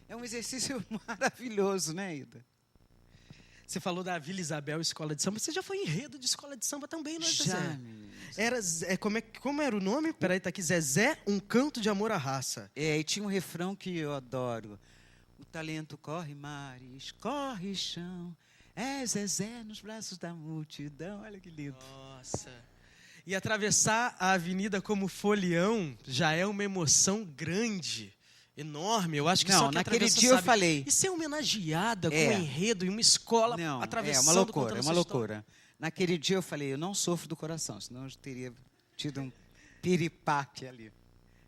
É um exercício maravilhoso, né, Ida? Você falou da Vila Isabel Escola de Samba. Você já foi enredo de escola de samba também, não é, Zezé? Já. Como era o nome? Peraí, está aqui. Zezé, um canto de amor à raça. E tinha um refrão que eu adoro. O talento corre mares, corre chão. É Zezé nos braços da multidão. Olha que lindo. Nossa. E atravessar a avenida como folião já é uma emoção grande. Enorme, eu acho que só que naquele dia eu falei. E ser homenageada com um enredo e uma escola atravessando. É uma loucura. Naquele dia eu falei, eu não sofro do coração, senão eu teria tido um piripaque ali.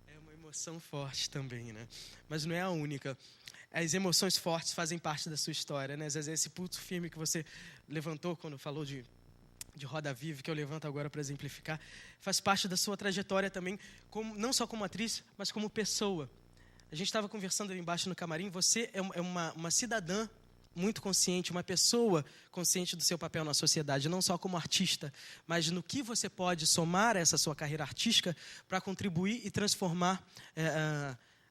É uma emoção forte também, né? Mas não é a única. As emoções fortes fazem parte da sua história, né? Às vezes esse pulso firme que você levantou quando falou de Roda Viva, que eu levanto agora para exemplificar, faz parte da sua trajetória também, não só como atriz, mas como pessoa. A gente estava conversando ali embaixo no camarim, você é uma cidadã muito consciente, uma pessoa consciente do seu papel na sociedade, não só como artista, mas no que você pode somar a essa sua carreira artística para contribuir e transformar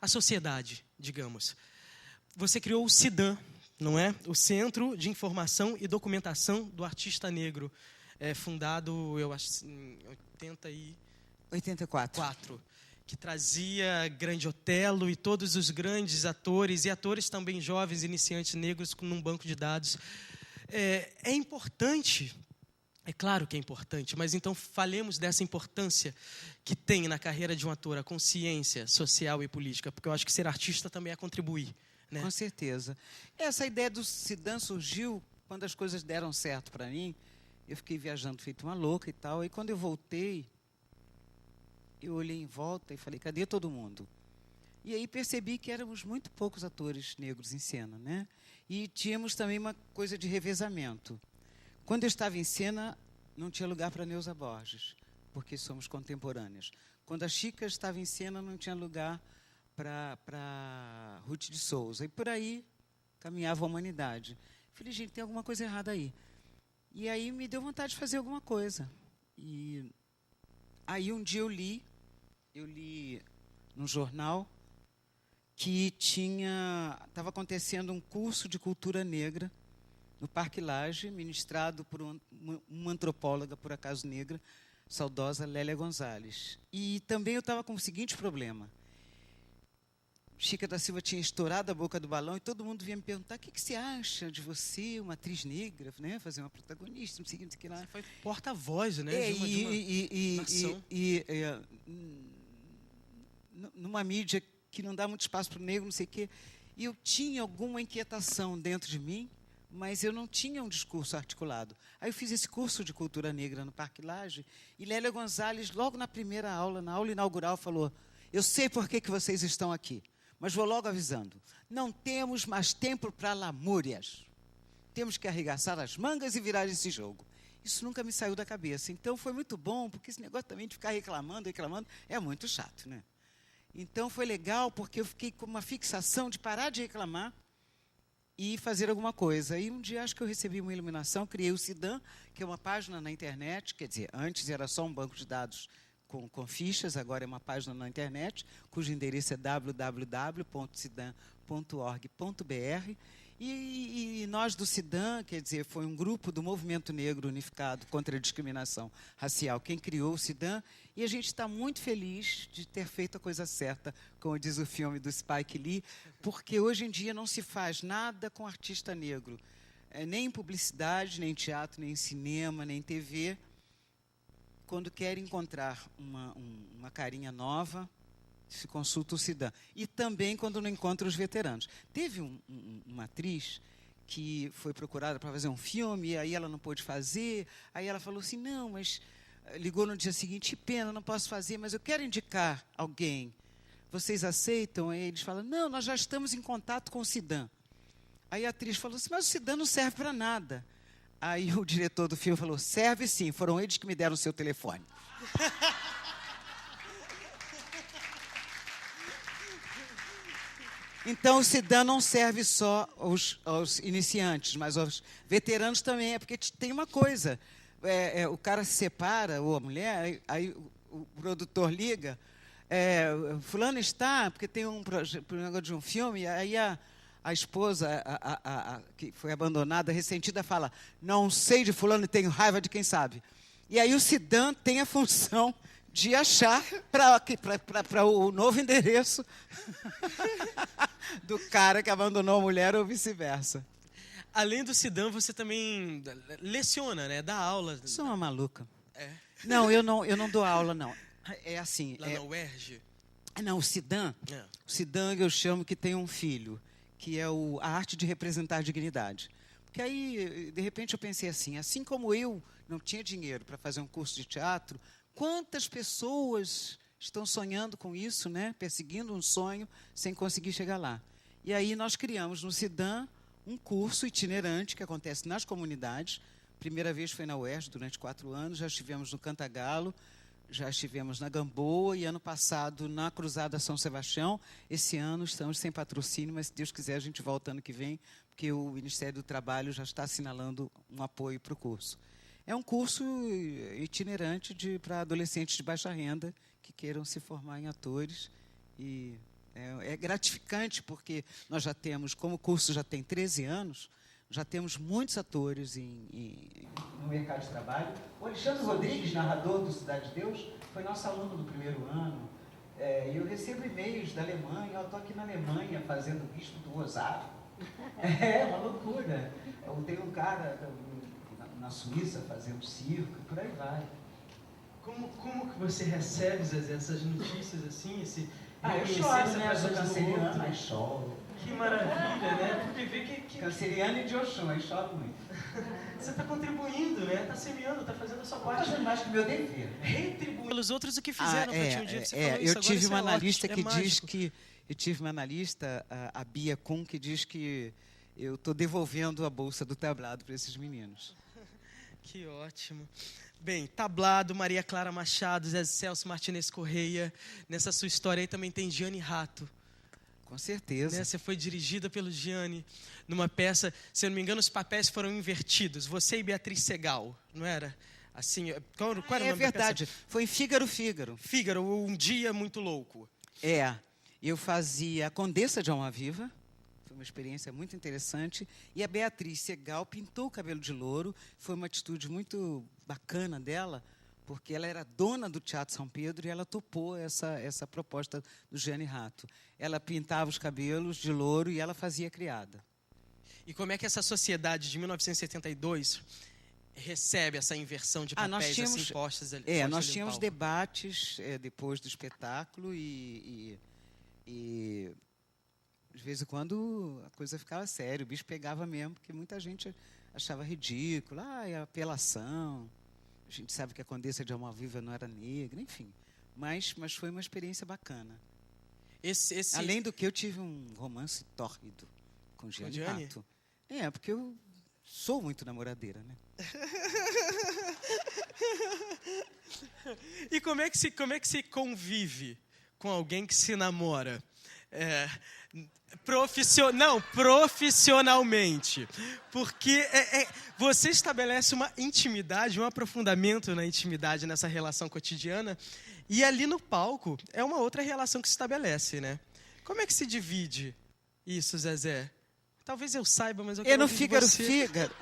a sociedade, digamos. Você criou o CIDAN, não é? O Centro de Informação e Documentação do Artista Negro, fundado, eu acho, em 84. Que trazia Grande Otelo e todos os grandes atores, e atores também jovens, iniciantes negros, num banco de dados. É importante, é claro que é importante, mas então falemos dessa importância que tem na carreira de um ator, a consciência social e política, porque eu acho que ser artista também é contribuir. Né? Com certeza. Essa ideia do CIDAN surgiu quando as coisas deram certo para mim. Eu fiquei viajando feito uma louca e tal, e quando eu voltei, eu olhei em volta e falei, cadê todo mundo? E aí percebi que éramos muito poucos atores negros em cena, né? E tínhamos também uma coisa de revezamento. Quando eu estava em cena, não tinha lugar para Neuza Borges, porque somos contemporâneas. Quando a Chica estava em cena, não tinha lugar para Ruth de Souza. E por aí caminhava a humanidade. Falei, gente, tem alguma coisa errada aí. E aí me deu vontade de fazer alguma coisa. E aí um dia eu li num jornal que estava acontecendo um curso de cultura negra no Parque Lage, ministrado por uma antropóloga, por acaso negra, saudosa Lélia Gonzalez. E também eu estava com o seguinte problema. Chica da Silva tinha estourado a boca do balão e todo mundo vinha me perguntar o que você acha de você, uma atriz negra, né, fazer uma protagonista, não sei o que lá. Você foi porta-voz, né? Numa mídia que não dá muito espaço para o negro, não sei o quê. E eu tinha alguma inquietação dentro de mim, mas eu não tinha um discurso articulado. Aí eu fiz esse curso de cultura negra no Parque Lage e Lélia Gonzalez, logo na primeira aula, na aula inaugural, falou, eu sei por que vocês estão aqui. Mas vou logo avisando, não temos mais tempo para lamúrias. Temos que arregaçar as mangas e virar esse jogo. Isso nunca me saiu da cabeça. Então, foi muito bom, porque esse negócio também de ficar reclamando, é muito chato, né? Então, foi legal, porque eu fiquei com uma fixação de parar de reclamar e fazer alguma coisa. E um dia, acho que eu recebi uma iluminação, criei o CIDAN, que é uma página na internet, quer dizer, antes era só um banco de dados com fichas, agora é uma página na internet, cujo endereço é www.cidan.org.br. E nós do CIDAN, quer dizer, foi um grupo do Movimento Negro Unificado contra a Discriminação Racial, quem criou o CIDAN, e a gente está muito feliz de ter feito a coisa certa, como diz o filme do Spike Lee, porque hoje em dia não se faz nada com artista negro, nem em publicidade, nem em teatro, nem em cinema, nem em TV. Quando quer encontrar uma carinha nova, se consulta o CIDAN. E também quando não encontra os veteranos. Teve uma atriz que foi procurada para fazer um filme, e aí ela não pôde fazer, aí ela falou assim, não, mas ligou no dia seguinte, que pena, não posso fazer, mas eu quero indicar alguém. Vocês aceitam? Aí eles falam, não, nós já estamos em contato com o CIDAN. Aí a atriz falou assim, mas o CIDAN não serve para nada. Aí o diretor do filme falou, serve sim, foram eles que me deram o seu telefone. Então, o CIDAN não serve só aos iniciantes, mas aos veteranos também. É porque tem uma coisa, o cara se separa, ou a mulher, aí o produtor liga, fulano está, porque tem um negócio de um filme, aí a esposa, que foi abandonada, ressentida, fala, não sei de fulano e tenho raiva de quem sabe. E aí o CIDAN tem a função de achar para o novo endereço do cara que abandonou a mulher ou vice-versa. Além do CIDAN, você também leciona, né? Dá aula. Sou uma maluca. Não, eu não dou aula, não. É assim... Lá na UERJ? Não, o CIDAN eu chamo que tem um filho, que é a arte de representar dignidade. Porque aí, de repente, eu pensei assim como eu não tinha dinheiro para fazer um curso de teatro, quantas pessoas estão sonhando com isso, né? Perseguindo um sonho sem conseguir chegar lá. E aí nós criamos no CIDAN um curso itinerante que acontece nas comunidades. Primeira vez foi na UERJ, durante 4 anos, já estivemos no Cantagalo, já estivemos na Gamboa e ano passado na Cruzada São Sebastião. Esse ano estamos sem patrocínio, mas se Deus quiser a gente volta ano que vem, porque o Ministério do Trabalho já está assinalando um apoio para o curso. É um curso itinerante para adolescentes de baixa renda que queiram se formar em atores. E é gratificante, porque nós já temos, como o curso já tem 13 anos, já temos muitos atores no mercado de trabalho. O Alexandre Rodrigues, narrador do Cidade de Deus, foi nosso aluno do primeiro ano. E eu recebo e-mails da Alemanha. Eu estou aqui na Alemanha fazendo visto do rosário. É uma loucura. Eu tenho um cara na Suíça fazendo circo e por aí vai. Como que você recebe, Zezé, essas notícias assim? Eu choro, né? Eu sou canceriano, aí choro. Que maravilha, né? Porque vê que... Canceriano e de Oxum, aí choro muito. Você está contribuindo, né? Está semeando, está fazendo a sua parte. Fazendo mais que o meu dever. Retribuindo pelos outros o que fizeram para ti um dia. Você falou isso, eu tive uma analista que diz mágico. que... Eu tive uma analista, a Bia Kuhn, que diz que eu estou devolvendo a bolsa do tablado para esses meninos. Que ótimo. Bem, tablado, Maria Clara Machado, Zé Celso Martinez Correia. Nessa sua história aí também tem Gianni Rato. Com certeza. Né? Você foi dirigida pelo Gianni numa peça, se eu não me engano, os papéis foram invertidos. Você e Beatriz Segal, não era? Assim, qual era o nome verdade. Da peça? Foi em Fígaro. Fígaro, Um Dia Muito Louco. Eu fazia a Condessa de Almaviva. Uma experiência muito interessante, e a Beatriz Segal pintou o cabelo de louro. Foi uma atitude muito bacana dela, porque ela era dona do Teatro São Pedro e ela topou essa proposta do Gianni Rato. Ela pintava os cabelos de louro e ela fazia criada. E como é que essa sociedade de 1972 recebe essa inversão de papéis assim, postos ali? Nós tínhamos debates depois do espetáculo e de vez em quando a coisa ficava séria, o bicho pegava mesmo, porque muita gente achava ridículo, é apelação. A gente sabe que a Condessa de Almaviva não era negra, enfim. Mas foi uma experiência bacana. Além do que eu tive um romance tórrido com Gianni Rato. Porque eu sou muito namoradeira, né? E como é que se convive com alguém que se namora? Profissionalmente. Porque você estabelece uma intimidade, um aprofundamento na intimidade nessa relação cotidiana, e ali no palco é uma outra relação que se estabelece, né? Como é que se divide isso, Zezé? Talvez eu saiba, mas eu quero ouvir de você. Fígaro.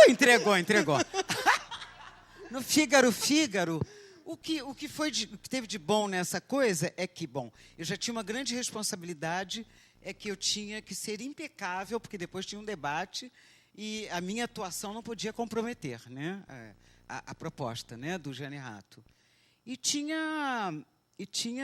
Entregou. No Fígaro. O que teve de bom nessa coisa é que, eu já tinha uma grande responsabilidade, é que eu tinha que ser impecável, porque depois tinha um debate e a minha atuação não podia comprometer, né, a proposta, né, do Gianni Rato. E tinha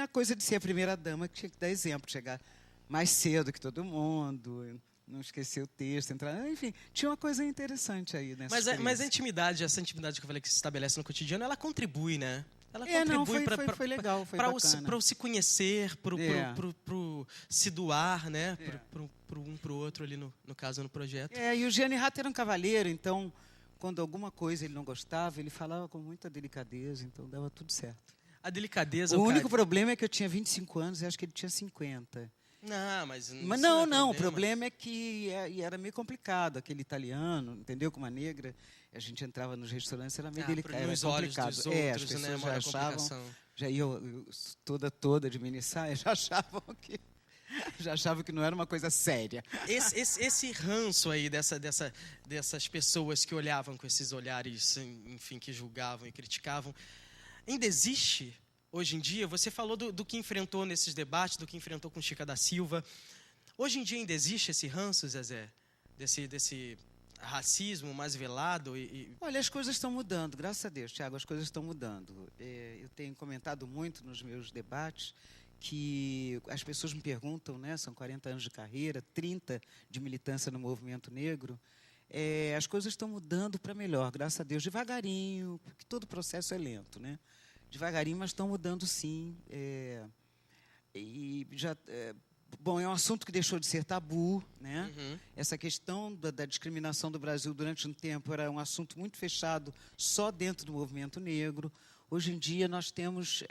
a coisa de ser a primeira-dama, que tinha que dar exemplo, chegar mais cedo que todo mundo, não esquecer o texto, entrar, enfim, tinha uma coisa interessante aí nessa experiência. Mas a intimidade, essa intimidade que eu falei que se estabelece no cotidiano, ela contribui, né? Ela contribui foi legal, foi bacana. Para o se conhecer, para o se doar, né? Para um para o outro ali, no caso, no projeto. E o Gianni Rato era um cavalheiro, então, quando alguma coisa ele não gostava, ele falava com muita delicadeza, então dava tudo certo. A delicadeza... O único problema é que eu tinha 25 anos e acho que ele tinha 50. Não, mas não, o problema é que era meio complicado, aquele italiano, entendeu? Com uma negra, a gente entrava nos restaurantes, era meio delicado, era complicado. Dos outros, as pessoas né, já achavam, já iam toda de mini saia, já achavam que não era uma coisa séria. Esse ranço aí dessas pessoas que olhavam com esses olhares, enfim, que julgavam e criticavam, ainda existe? Hoje em dia, você falou do que enfrentou nesses debates, do que enfrentou com Chica da Silva. Hoje em dia ainda existe esse ranço, Zezé? Desse racismo mais velado? Olha, as coisas estão mudando, graças a Deus, Tiago, as coisas estão mudando. Eu tenho comentado muito nos meus debates que as pessoas me perguntam, né, são 40 anos de carreira, 30 de militância no movimento negro, as coisas estão mudando para melhor, graças a Deus, devagarinho, porque todo o processo é lento, né? Devagarinho, mas estão mudando sim. E já Bom, é um assunto que deixou de ser tabu, né? Uhum. Essa questão da discriminação do Brasil durante um tempo era um assunto muito fechado só dentro do movimento negro. Hoje em dia nós temos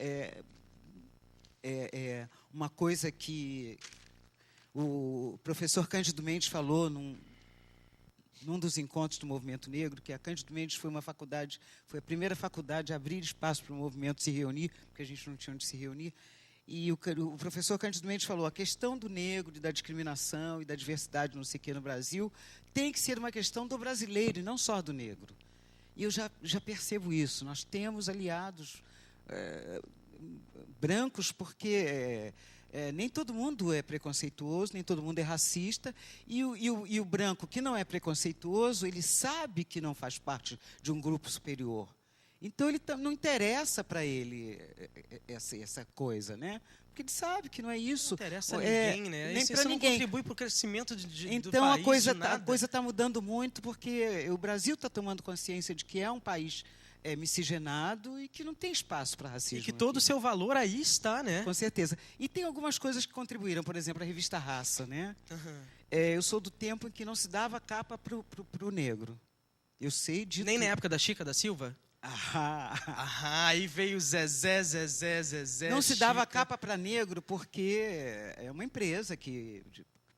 uma coisa que o professor Cândido Mendes falou num dos encontros do movimento negro, que a Cândido Mendes foi a primeira faculdade a abrir espaço para o movimento se reunir, porque a gente não tinha onde se reunir. E o professor Cândido Mendes falou: a questão do negro, e da discriminação e da diversidade, não sei o que, no Brasil, tem que ser uma questão do brasileiro e não só do negro. E eu já percebo isso. Nós temos aliados brancos, porque nem todo mundo é preconceituoso, nem todo mundo é racista, e o branco que não é preconceituoso, ele sabe que não faz parte de um grupo superior. Então, não interessa para ele essa coisa, né? Porque ele sabe que não é isso. Não interessa a ninguém, né? Nem para ninguém. Não contribui para o crescimento do então, país, a coisa está mudando muito, porque o Brasil está tomando consciência de que é um país miscigenado e que não tem espaço para racismo. E que todo o seu valor aí está, né? Com certeza. E tem algumas coisas que contribuíram, por exemplo, a revista Raça, né? Uhum. Eu sou do tempo em que não se dava capa para o negro. Eu sei de... Nem na época da Chica da Silva? Aí veio Zezé. Não se dava capa para negro porque é uma empresa que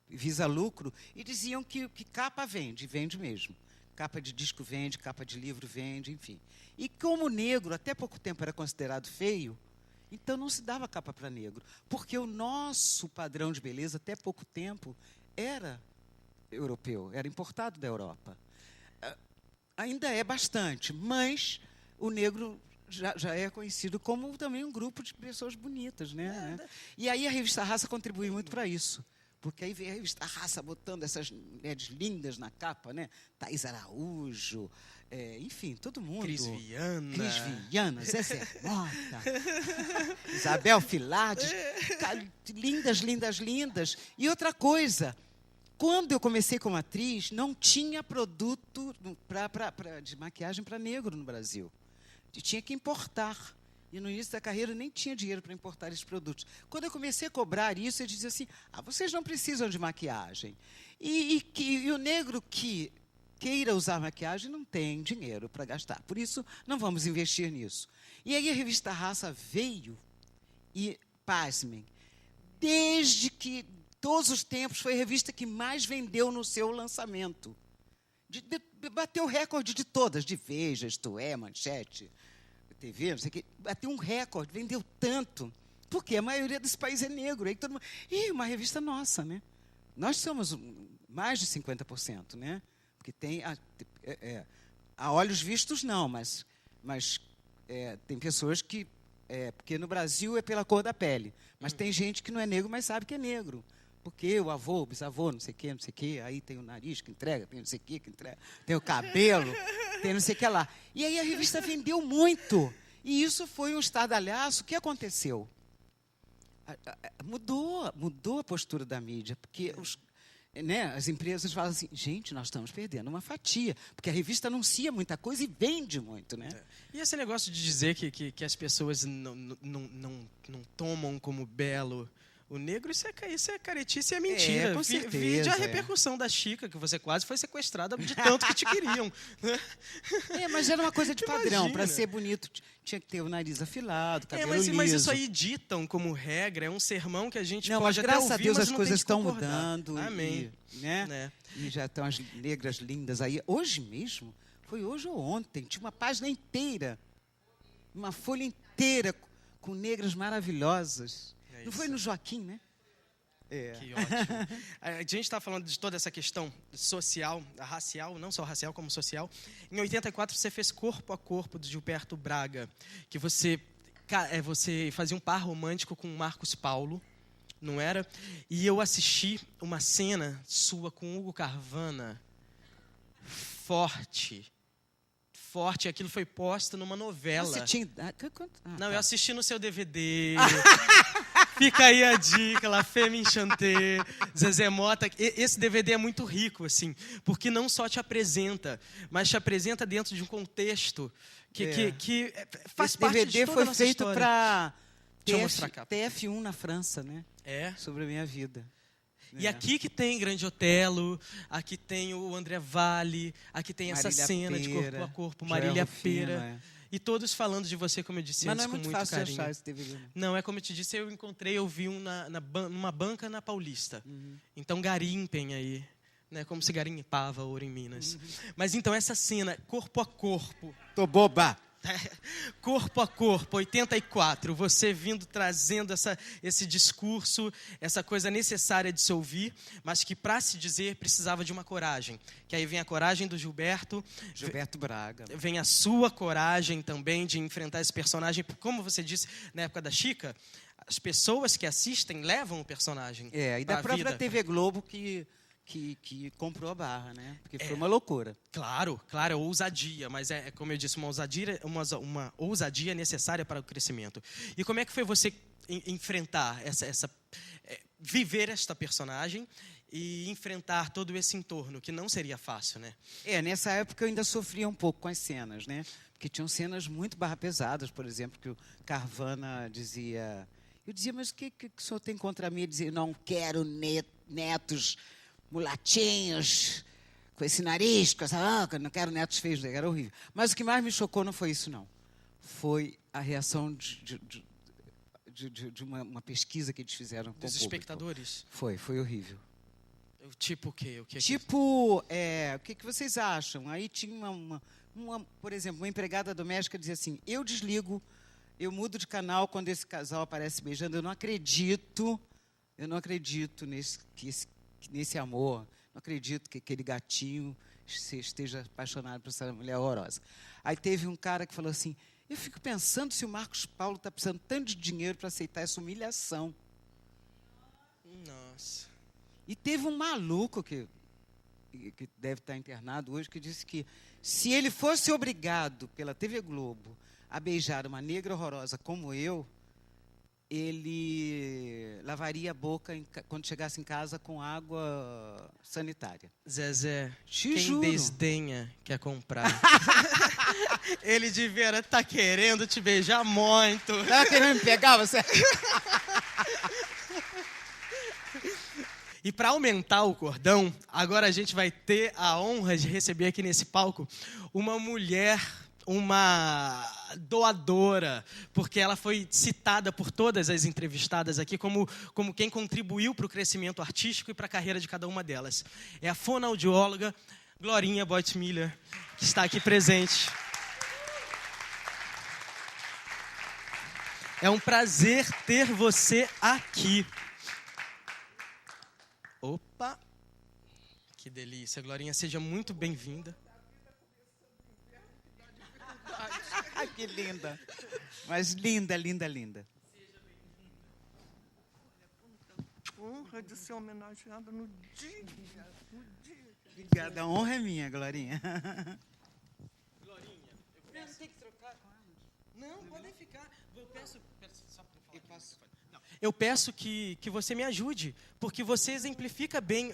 visa lucro, e diziam que capa vende mesmo. Capa de disco vende, capa de livro vende, enfim. E como o negro até pouco tempo era considerado feio, então não se dava capa para negro, porque o nosso padrão de beleza até pouco tempo era europeu, era importado da Europa. Ainda é bastante, mas o negro já é conhecido como também um grupo de pessoas bonitas, né? E aí a revista Raça contribui muito para isso. Porque aí vem a revista Raça botando essas mulheres lindas na capa, né? Thaís Araújo, enfim, todo mundo. Cris Viana, Zezé Mota, Isabel Filardes. Lindas. E outra coisa, quando eu comecei como atriz, não tinha produto de maquiagem para negro no Brasil. Tinha que importar. E no início da carreira eu nem tinha dinheiro para importar esses produtos. Quando eu comecei a cobrar isso, eu dizia assim: vocês não precisam de maquiagem. E o negro que queira usar maquiagem não tem dinheiro para gastar. Por isso, não vamos investir nisso. E aí a revista Raça veio e, pasmem, desde que todos os tempos foi a revista que mais vendeu no seu lançamento. Bateu o recorde de todas, de Veja, Isto É, Manchete, TV, não sei o quê. Bateu um recorde, vendeu tanto. Porque a maioria desse país é negro. Aí todo mundo... E uma revista nossa, né? Nós somos mais de 50%, né? Porque tem... A olhos vistos, não, mas tem pessoas que... porque no Brasil é pela cor da pele. Mas tem gente que não é negro, mas sabe que é negro. Porque o avô, o bisavô, não sei o quê, aí tem o nariz que entrega, tem não sei o quê que entrega, tem o cabelo, tem não sei o que lá. E aí a revista vendeu muito. E isso foi um estardalhaço. O que aconteceu? Mudou a postura da mídia, porque as empresas falam assim: gente, nós estamos perdendo uma fatia, porque a revista anuncia muita coisa e vende muito, né? E esse negócio de dizer que as pessoas não tomam como belo o negro, isso é caretice e é mentira. Com certeza. Vide a repercussão da Chica, que você quase foi sequestrada de tanto que te queriam. Mas era uma coisa de padrão. Para ser bonito, tinha que ter o nariz afilado, cabelo liso. Mas isso aí ditam como regra, é um sermão que a gente pode mas até ouvir, graças a Deus as coisas estão mudando. Amém. E já estão as negras lindas aí. Hoje mesmo, foi hoje ou ontem, tinha uma página inteira, uma folha inteira com negras maravilhosas. Não foi no Joaquim, né? Que ótimo. A gente está falando de toda essa questão social, racial, não só racial como social. Em 84, você fez Corpo a Corpo, de Gilberto Braga, que você fazia um par romântico com o Marcos Paulo, não era? E eu assisti uma cena sua com Hugo Carvana, forte, aquilo foi posto numa novela. Você tinha... Não, eu assisti no seu DVD... Fica aí a dica, La Femme Enchantée, Zezé Mota. Esse DVD é muito rico, assim, porque não só te apresenta, mas te apresenta dentro de um contexto que faz Esse parte DVD de toda foi a nossa feito história. para Deixa eu mostrar a capa. TF1 na França, né? É. Sobre a minha vida. E aqui que tem Grande Otelo, aqui tem o André Valle, aqui tem essa Marília cena de Pêra, corpo a corpo, Joel Marília Rufino, Pêra. E todos falando de você, como eu disse Mas antes, não é com muito muito fácil de carinho. achar esse DVD. Não, é como eu te disse, eu vi um numa banca na Paulista. Então garimpem aí, né? Como se garimpava ouro em Minas. Mas então essa cena, corpo a corpo, Tô boba! corpo a corpo, 84, você vindo trazendo esse discurso, essa coisa necessária de se ouvir, mas que para se dizer precisava de uma coragem. Que aí vem a coragem do Gilberto Braga. vem a sua coragem também de enfrentar esse personagem, como você disse na época da Chica, as pessoas que assistem levam o personagem. E da própria TV Globo que comprou a barra, né? Porque foi uma loucura. Claro, é ousadia, mas é como eu disse, uma ousadia necessária para o crescimento. E como é que foi você enfrentar viver esta personagem e enfrentar todo esse entorno, que não seria fácil, né? Nessa época eu ainda sofria um pouco com as cenas, né? Porque tinham cenas muito barra pesadas, por exemplo, que o Carvana dizia... Eu dizia, mas o que o senhor tem contra mim? Ele dizia, não quero netos mulatinhos, com esse nariz, com essa boca, não quero netos feios, era horrível. Mas o que mais me chocou não foi isso, não. Foi a reação de uma pesquisa que eles fizeram com dos espectadores. Foi horrível. Tipo o quê? O que vocês acham? Aí tinha por exemplo, uma empregada doméstica dizia assim, eu desligo, eu mudo de canal quando esse casal aparece beijando, eu não acredito nesse amor, não acredito que aquele gatinho esteja apaixonado por essa mulher horrorosa. Aí teve um cara que falou assim, eu fico pensando se o Marcos Paulo está precisando tanto de dinheiro para aceitar essa humilhação. Nossa. E teve um maluco que deve estar internado hoje, que disse que se ele fosse obrigado pela TV Globo a beijar uma negra horrorosa como eu, ele lavaria a boca quando chegasse em casa com água sanitária. Zezé, Te quem juro. desdenha quer comprar. Ele devia estar querendo te beijar muito. Estava querendo me pegar, você? E para aumentar o cordão, agora a gente vai ter a honra de receber aqui nesse palco uma mulher, uma doadora, porque ela foi citada por todas as entrevistadas aqui como quem contribuiu para o crescimento artístico e para a carreira de cada uma delas. É a fonoaudióloga Glorinha Boitmiller, que está aqui presente. É um prazer ter você aqui. Opa! Que delícia. Glorinha, seja muito bem-vinda. Que linda. Mas linda. Seja bem-vinda. Honra de ser homenageada no dia. Obrigada, a honra é minha, Glorinha. Glorinha, Não tem que trocar com ela. Não, podem ficar. Eu peço só para falar. Eu peço que você me ajude, porque você exemplifica bem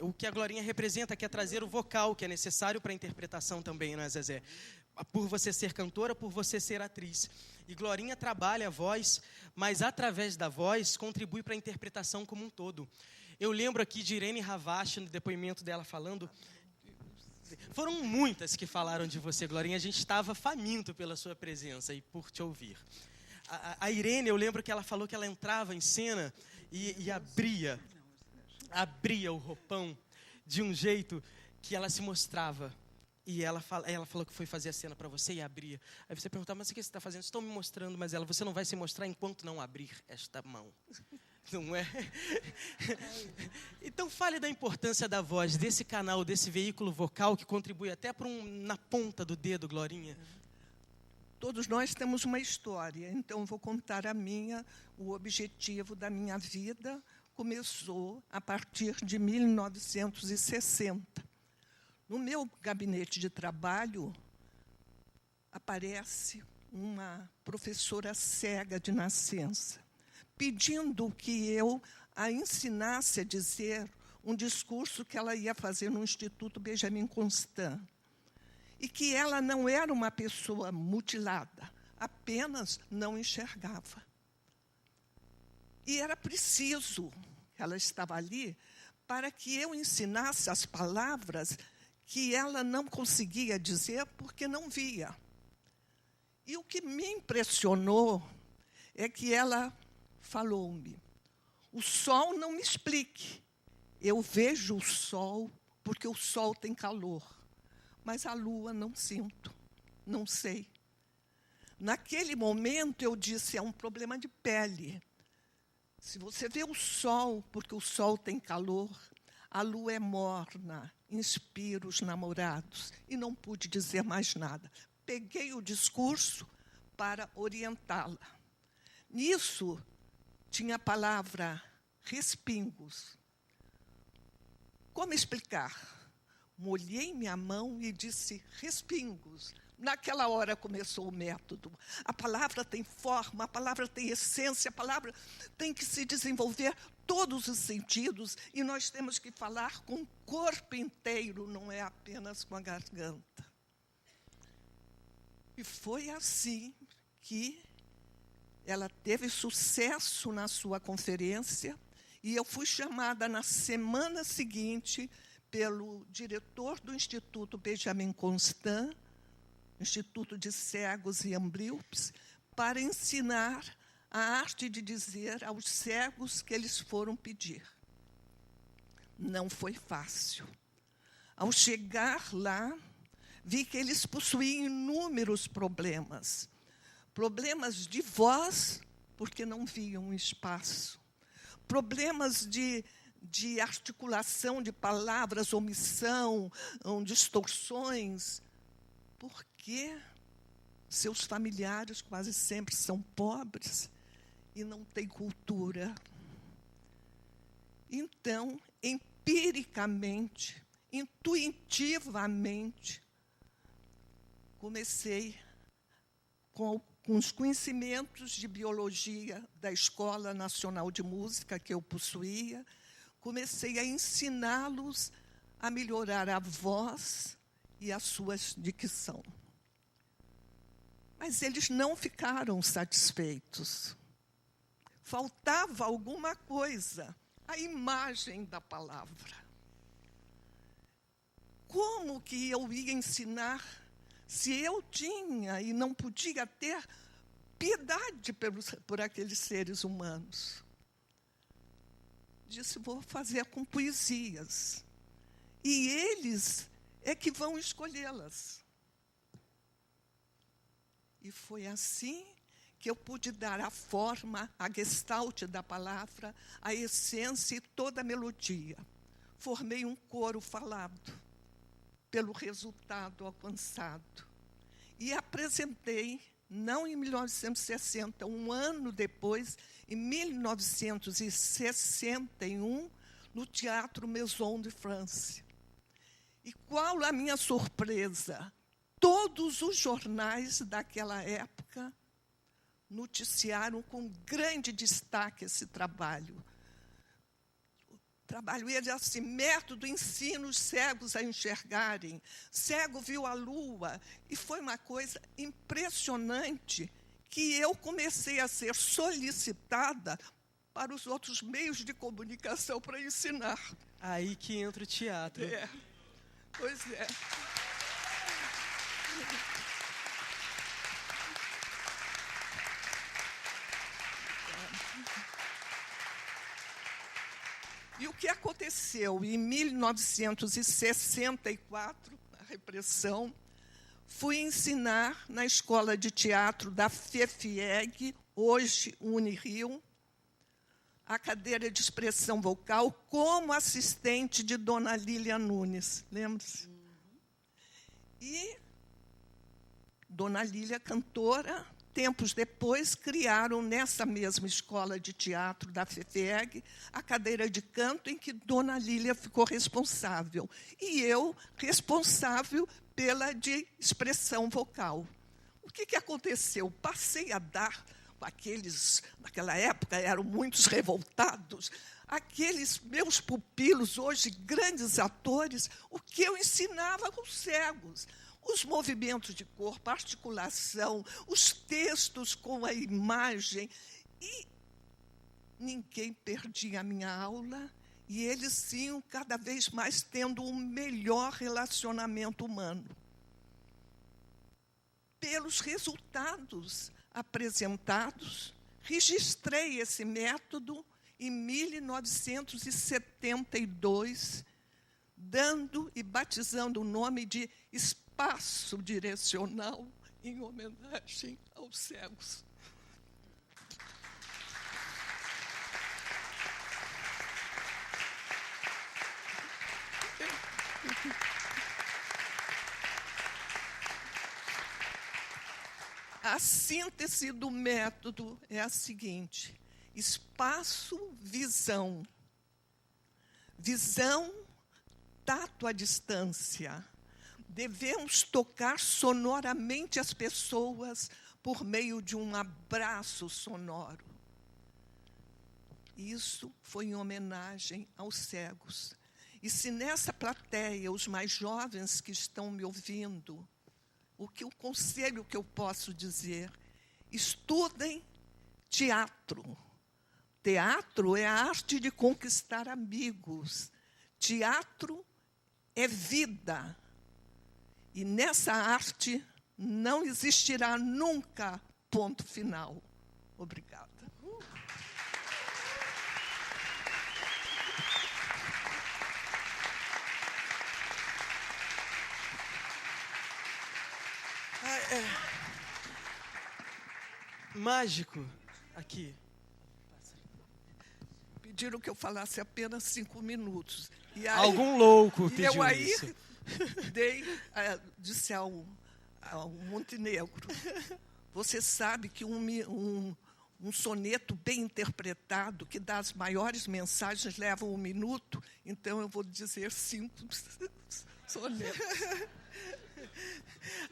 o que a Glorinha representa, que é trazer o vocal, que é necessário para a interpretação também, né, Zezé? Por você ser cantora, por você ser atriz. E Glorinha trabalha a voz, mas através da voz contribui para a interpretação como um todo. Eu lembro aqui de Irene Ravache, no depoimento dela falando... Foram muitas que falaram de você, Glorinha. A gente estava faminto pela sua presença e por te ouvir. A Irene, eu lembro que ela falou que ela entrava em cena e abria o roupão de um jeito que ela se mostrava. E ela falou que foi fazer a cena para você e abria. Aí você perguntava, mas o que você está fazendo? Estou me mostrando, mas você não vai se mostrar enquanto não abrir esta mão. Não é? Então fale da importância da voz, desse canal, desse veículo vocal que contribui até na ponta do dedo, Glorinha. Todos nós temos uma história, então vou contar a minha. O objetivo da minha vida começou a partir de 1960. No meu gabinete de trabalho, aparece uma professora cega de nascença, pedindo que eu a ensinasse a dizer um discurso que ela ia fazer no Instituto Benjamin Constant. E que ela não era uma pessoa mutilada, apenas não enxergava. E era preciso, ela estava ali, para que eu ensinasse as palavras que ela não conseguia dizer porque não via. E o que me impressionou é que ela falou-me: o sol não me explique. Eu vejo o sol porque o sol tem calor, mas a lua não sinto, não sei. Naquele momento eu disse: é um problema de pele. Se você vê o sol porque o sol tem calor, a lua é morna, inspira os namorados. E não pude dizer mais nada. Peguei o discurso para orientá-la. Nisso, tinha a palavra respingos. Como explicar? Molhei minha mão e disse respingos. Naquela hora começou o método. A palavra tem forma, a palavra tem essência, a palavra tem que se desenvolver todos os sentidos e nós temos que falar com o corpo inteiro, não é apenas com a garganta. E foi assim que ela teve sucesso na sua conferência e eu fui chamada na semana seguinte pelo diretor do Instituto Benjamin Constant, Instituto de Cegos e Ambríopes, para ensinar a arte de dizer aos cegos que eles foram pedir. Não foi fácil. Ao chegar lá, vi que eles possuíam inúmeros problemas. Problemas de voz, porque não viam espaço. Problemas de articulação de palavras, omissão, distorções, porque seus familiares quase sempre são pobres e não têm cultura. Então, empiricamente, intuitivamente, comecei com os conhecimentos de biologia da Escola Nacional de Música que eu possuía, comecei a ensiná-los a melhorar a voz e a sua dicção. Mas eles não ficaram satisfeitos. Faltava alguma coisa, a imagem da palavra. Como que eu ia ensinar se eu tinha e não podia ter piedade por aqueles seres humanos? Disse: vou fazer com poesias. E eles é que vão escolhê-las. E foi assim que eu pude dar a forma, a gestalt da palavra, a essência e toda a melodia. Formei um coro falado, pelo resultado alcançado. E apresentei, não em 1960, um ano depois, em 1961, no Teatro Maison de France. E qual a minha surpresa? Todos os jornais daquela época noticiaram com grande destaque esse trabalho. O trabalho ele assim: método ensina os cegos a enxergarem. Cego viu a lua. E foi uma coisa impressionante que eu comecei a ser solicitada para os outros meios de comunicação para ensinar. Aí que entra o teatro. É. Pois é. E o que aconteceu? Em 1964, a repressão, fui ensinar na escola de teatro da FEFIEG, hoje Unirio, a cadeira de expressão vocal como assistente de Dona Lília Nunes. Lembra-se? E Dona Lília, cantora, tempos depois, criaram nessa mesma escola de teatro da FEFEG a cadeira de canto em que Dona Lília ficou responsável. E eu responsável pela de expressão vocal. O que aconteceu? Passei a dar aqueles, naquela época eram muitos revoltados, aqueles meus pupilos, hoje grandes atores, o que eu ensinava aos cegos. Os movimentos de corpo, a articulação, os textos com a imagem. E ninguém perdia a minha aula e eles iam cada vez mais tendo um melhor relacionamento humano. Pelos resultados apresentados, registrei esse método em 1972, dando e batizando o nome de espaço direcional em homenagem aos cegos. A síntese do método é a seguinte: espaço-visão. Visão, tato à distância. Devemos tocar sonoramente as pessoas por meio de um abraço sonoro. Isso foi em homenagem aos cegos. E se nessa plateia, os mais jovens que estão me ouvindo, o conselho que eu posso dizer, estudem teatro. Teatro é a arte de conquistar amigos. Teatro é vida. E nessa arte não existirá nunca ponto final. Obrigada. Mágico. Aqui. Pediram que eu falasse apenas 5 minutos. E aí, Algum louco e pediu eu aí isso. disse ao Montenegro, você sabe que um soneto bem interpretado, que dá as maiores mensagens, leva 1 minuto, então eu vou dizer 5 sonetos.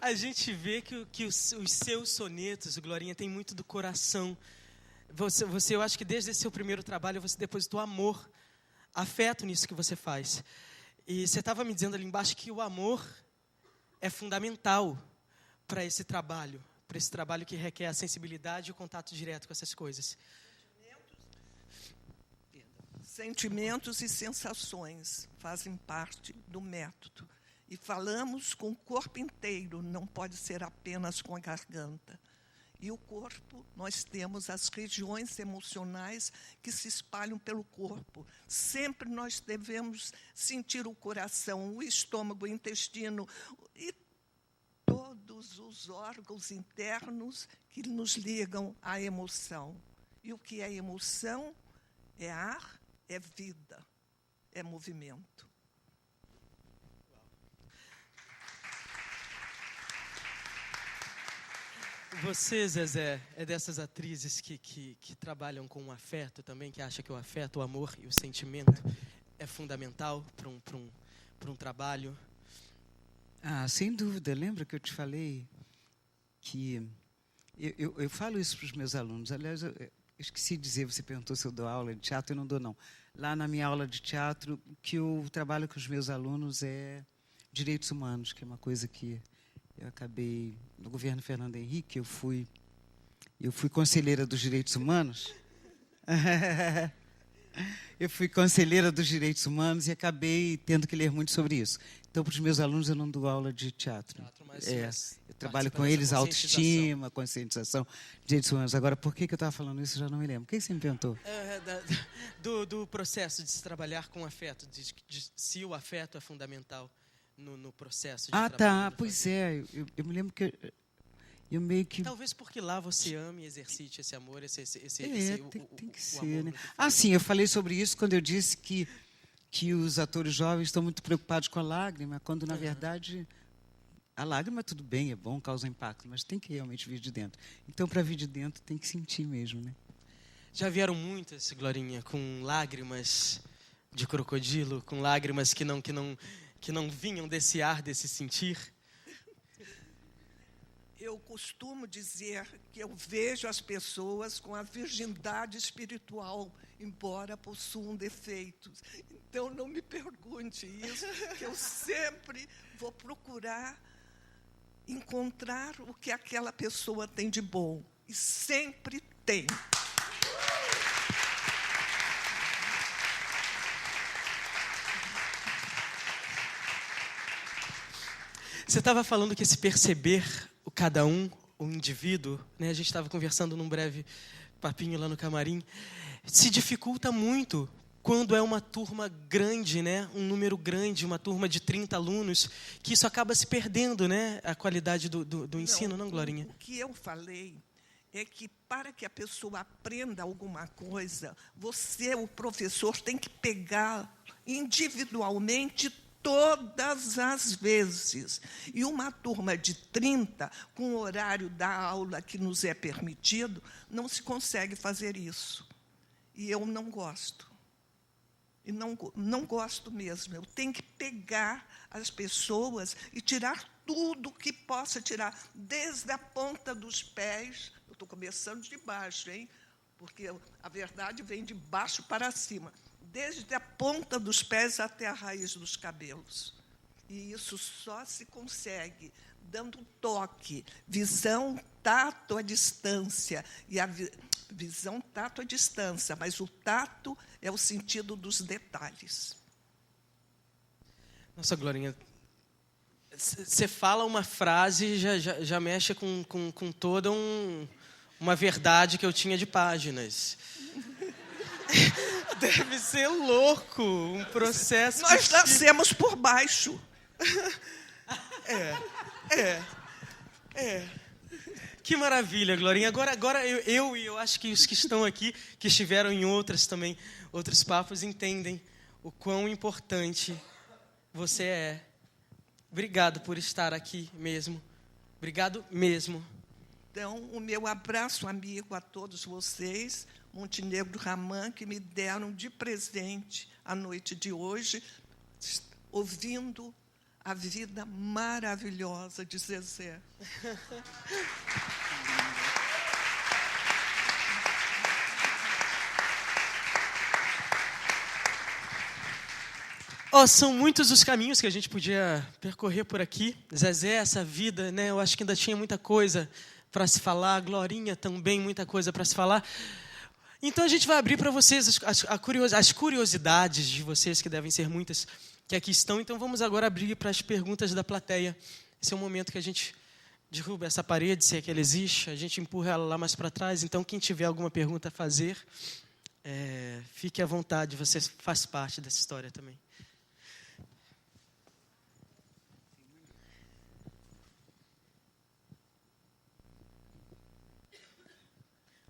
A gente vê que os seus sonetos, Glorinha, tem muito do coração. Eu acho que desde esse seu primeiro trabalho, você depositou amor, afeto nisso que você faz. E você estava me dizendo ali embaixo que o amor é fundamental para esse trabalho que requer a sensibilidade e o contato direto com essas coisas. Sentimentos e sensações fazem parte do método. E falamos com o corpo inteiro, não pode ser apenas com a garganta. E o corpo, nós temos as regiões emocionais que se espalham pelo corpo. Sempre nós devemos sentir o coração, o estômago, o intestino e todos os órgãos internos que nos ligam à emoção. E o que é emoção? É ar, é vida, é movimento. Você, Zezé, é dessas atrizes que trabalham com o afeto também, que acha que o afeto, o amor e o sentimento é fundamental para um trabalho? Sem dúvida. Lembra que eu te falei que... Eu falo isso para os meus alunos. Aliás, eu esqueci de dizer, você perguntou se eu dou aula de teatro, eu não dou, não. Lá na minha aula de teatro, que eu trabalho com os meus alunos é direitos humanos, que é uma coisa que... Eu acabei, no governo Fernando Henrique, eu fui conselheira dos direitos humanos. Eu fui conselheira dos direitos humanos e acabei tendo que ler muito sobre isso. Então, para os meus alunos, eu não dou aula de teatro. Mas eu trabalho com eles autoestima, conscientização, direitos humanos. Agora, por que eu estava falando isso, eu já não me lembro. O que você me perguntou? Do processo de se trabalhar com afeto, de se o afeto é fundamental no processo de trabalho. Tá. Pois é. Eu me lembro que eu meio que... Talvez porque lá você ame e exercite esse amor, tem que ser, amor, né? Sim, eu falei sobre isso quando eu disse que os atores jovens estão muito preocupados com a lágrima, quando, na verdade, a lágrima, tudo bem, é bom, causa impacto, mas tem que realmente vir de dentro. Então, para vir de dentro, tem que sentir mesmo, né? Já vieram muitas, Glorinha, com lágrimas de crocodilo, com lágrimas que não vinham desse ar, desse sentir? Eu costumo dizer que eu vejo as pessoas com a virgindade espiritual, embora possuam defeitos. Então, não me pergunte isso, que eu sempre vou procurar encontrar o que aquela pessoa tem de bom. E sempre tem. Você estava falando que esse perceber o cada um, o indivíduo, né? A gente estava conversando num breve papinho lá no camarim, se dificulta muito quando é uma turma grande, né? Um número grande, uma turma de 30 alunos, que isso acaba se perdendo, né? A qualidade do ensino, não, Glorinha? O que eu falei é que, para que a pessoa aprenda alguma coisa, você, o professor, tem que pegar individualmente todas as vezes. E uma turma de 30, com o horário da aula que nos é permitido, não se consegue fazer isso. E eu não gosto. E não gosto mesmo. Eu tenho que pegar as pessoas e tirar tudo que possa tirar, desde a ponta dos pés. Eu estou começando de baixo, hein? Porque a verdade vem de baixo para cima. Desde a ponta dos pés até a raiz dos cabelos. E isso só se consegue dando toque, visão, tato à distância. E a visão, tato à distância, mas o tato é o sentido dos detalhes. Nossa, Glorinha, você fala uma frase e já mexe com toda uma verdade que eu tinha de páginas. Deve ser louco, um processo... Nós nascemos por baixo. Que maravilha, Glorinha. Agora eu acho que os que estão aqui, que estiveram em outros papos, entendem o quão importante você é. Obrigado por estar aqui mesmo. Obrigado mesmo. Então, o meu abraço amigo a todos vocês, Montenegro Raman, que me deram de presente a noite de hoje, ouvindo a vida maravilhosa de Zezé. São muitos os caminhos que a gente podia percorrer por aqui. Zezé, essa vida, né? Eu acho que ainda tinha muita coisa para se falar. Glorinha também, muita coisa para se falar. Então, a gente vai abrir para vocês as curiosidades de vocês, que devem ser muitas, que aqui estão. Então, vamos agora abrir para as perguntas da plateia. Esse é o momento que a gente derruba essa parede, se é que ela existe, a gente empurra ela lá mais para trás. Então, quem tiver alguma pergunta a fazer, fique à vontade, você faz parte dessa história também.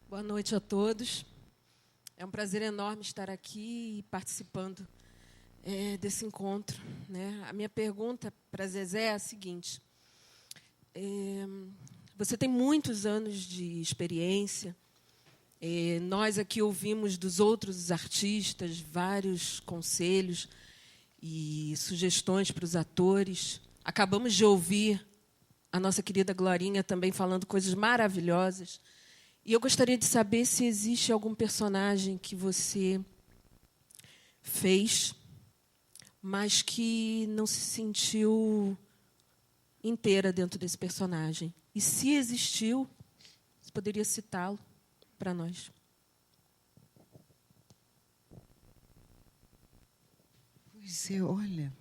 Boa noite a todos. É um prazer enorme estar aqui e participando desse encontro, né? A minha pergunta para Zezé é a seguinte. Você tem muitos anos de experiência. Nós aqui ouvimos dos outros artistas vários conselhos e sugestões para os atores. Acabamos de ouvir a nossa querida Glorinha também falando coisas maravilhosas. E eu gostaria de saber se existe algum personagem que você fez, mas que não se sentiu inteira dentro desse personagem. E se existiu, você poderia citá-lo para nós. Pois é, olha,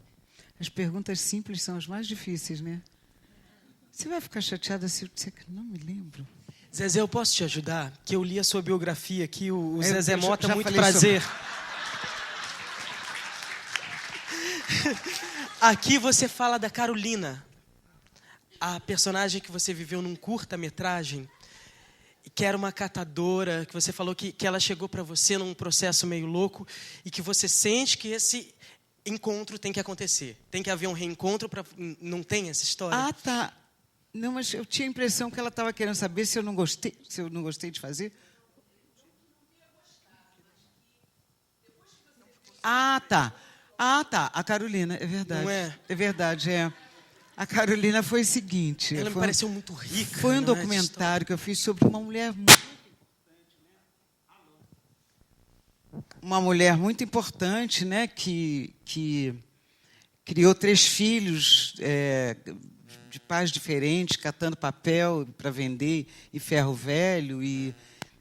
as perguntas simples são as mais difíceis, né? Você vai ficar chateada se eu disser que não me lembro? Zezé, eu posso te ajudar? Que eu li a sua biografia aqui, o Zezé Mota, já muito prazer. Aqui você fala da Carolina, a personagem que você viveu num curta-metragem, que era uma catadora, que você falou que ela chegou para você num processo meio louco e que você sente que esse encontro tem que acontecer. Tem que haver um reencontro, não tem essa história? Ah, tá. Não, mas eu tinha a impressão que ela estava querendo saber se eu não gostei de fazer. Ah, tá. A Carolina, é verdade. Não é? É verdade, é. A Carolina foi o seguinte. Ela me pareceu muito rica. Foi um não é, documentário que eu fiz sobre uma mulher muito importante, né, que criou 3 filhos de pais diferentes, catando papel para vender e ferro velho, e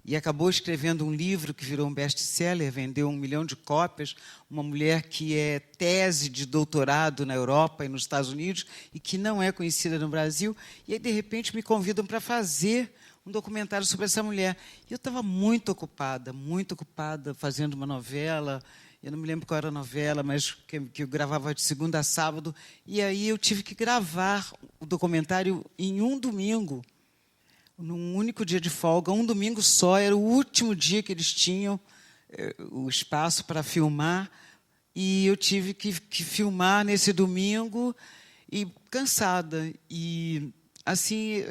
e acabou escrevendo um livro que virou um best-seller, vendeu 1 milhão de cópias, uma mulher que é tese de doutorado na Europa e nos Estados Unidos e que não é conhecida no Brasil. E aí, de repente, me convidam para fazer um documentário sobre essa mulher. E eu estava muito ocupada, fazendo uma novela. Eu não me lembro qual era a novela, mas que eu gravava de segunda a sábado. E aí eu tive que gravar o documentário em um domingo, num único dia de folga, um domingo só. Era o último dia que eles tinham o espaço para filmar. E eu tive que filmar nesse domingo, e cansada. E, assim,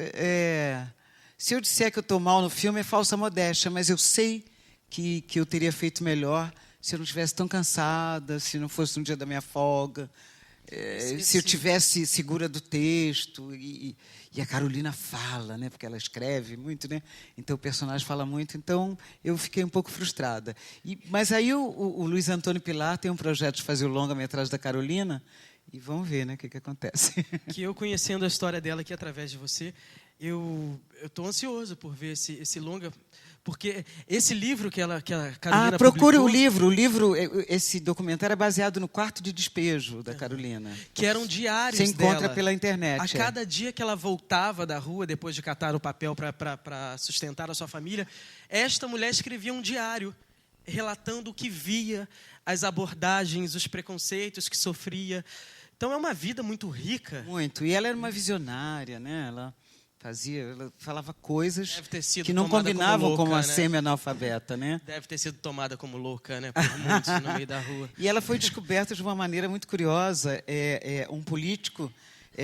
se eu disser que eu estou mal no filme, é falsa modéstia, mas eu sei que eu teria feito melhor se eu não estivesse tão cansada, se não fosse um dia da minha folga, se eu tivesse segura do texto. E a Carolina fala, né, porque ela escreve muito, né? Então o personagem fala muito, então eu fiquei um pouco frustrada. Mas aí o Luiz Antônio Pilar tem um projeto de fazer o longa-metragem da Carolina, e vamos ver, né, o que acontece. Que eu, conhecendo a história dela aqui através de você, eu estou ansioso por ver esse longa, porque esse livro que a Carolina procure publicou, o livro, esse documentário é baseado no Quarto de Despejo da Carolina. que eram diários Você encontra dela. pela internet. A cada dia que ela voltava da rua, depois de catar o papel para sustentar a sua família, esta mulher escrevia um diário, relatando o que via, as abordagens, os preconceitos que sofria. Então, é uma vida muito rica. Muito. E ela era uma visionária, né? Ela falava coisas Deve ter sido que não tomada combinavam como com louca, uma né? semi-analfabeta, né? Deve ter sido tomada como louca, né? Por muitos no meio da rua. E ela foi descoberta de uma maneira muito curiosa. Um político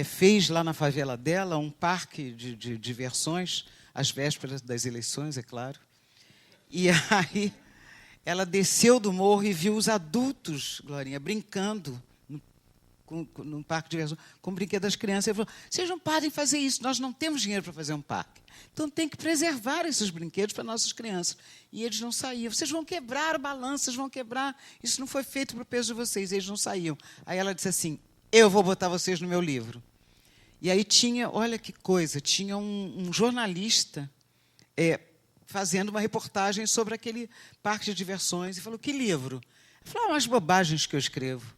fez lá na favela dela um parque de diversões, às vésperas das eleições, é claro. E aí ela desceu do morro e viu os adultos, Glorinha, brincando num parque de diversões, com o brinquedo das crianças. Ele falou: vocês não podem fazer isso, nós não temos dinheiro para fazer um parque. Então tem que preservar esses brinquedos para nossas crianças. E eles não saíam. Vocês vão quebrar o balanço, vocês vão quebrar. Isso não foi feito para o peso de vocês. Eles não saíam. Aí ela disse assim: eu vou botar vocês no meu livro. E aí tinha, olha que coisa, tinha um jornalista fazendo uma reportagem sobre aquele parque de diversões. E falou: que livro? Ele falou: umas bobagens que eu escrevo.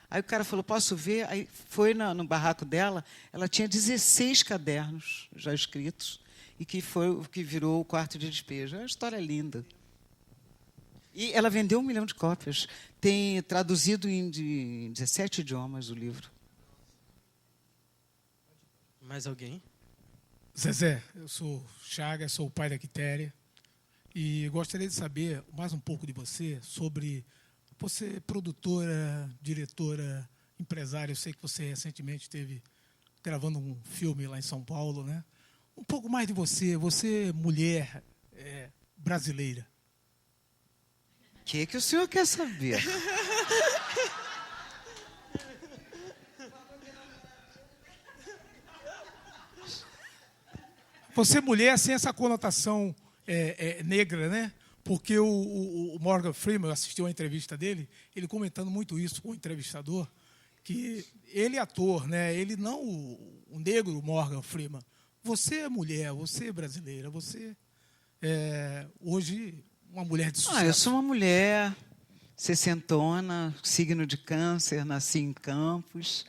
Aí o cara falou: posso ver? Aí foi no barraco dela, ela tinha 16 cadernos já escritos, e que foi o que virou o Quarto de Despejo. É uma história linda. E ela vendeu 1 milhão de cópias. Tem traduzido em 17 idiomas o livro. Mais alguém? Zezé, eu sou Chagas, sou o pai da Quitéria, e gostaria de saber mais um pouco de você sobre... Você é produtora, diretora, empresária. Eu sei que você recentemente esteve gravando um filme lá em São Paulo, né? Um pouco mais de você. Você, mulher brasileira. O que o senhor quer saber? Você, mulher, sem essa conotação negra, né? Porque o Morgan Freeman, eu assisti uma entrevista dele, ele comentando muito isso com o entrevistador, que ele é ator, né? Ele não o negro Morgan Freeman. Você é mulher, você é brasileira, você é hoje uma mulher de sucesso. Eu sou uma mulher sessentona, signo de Câncer, nasci em Campos.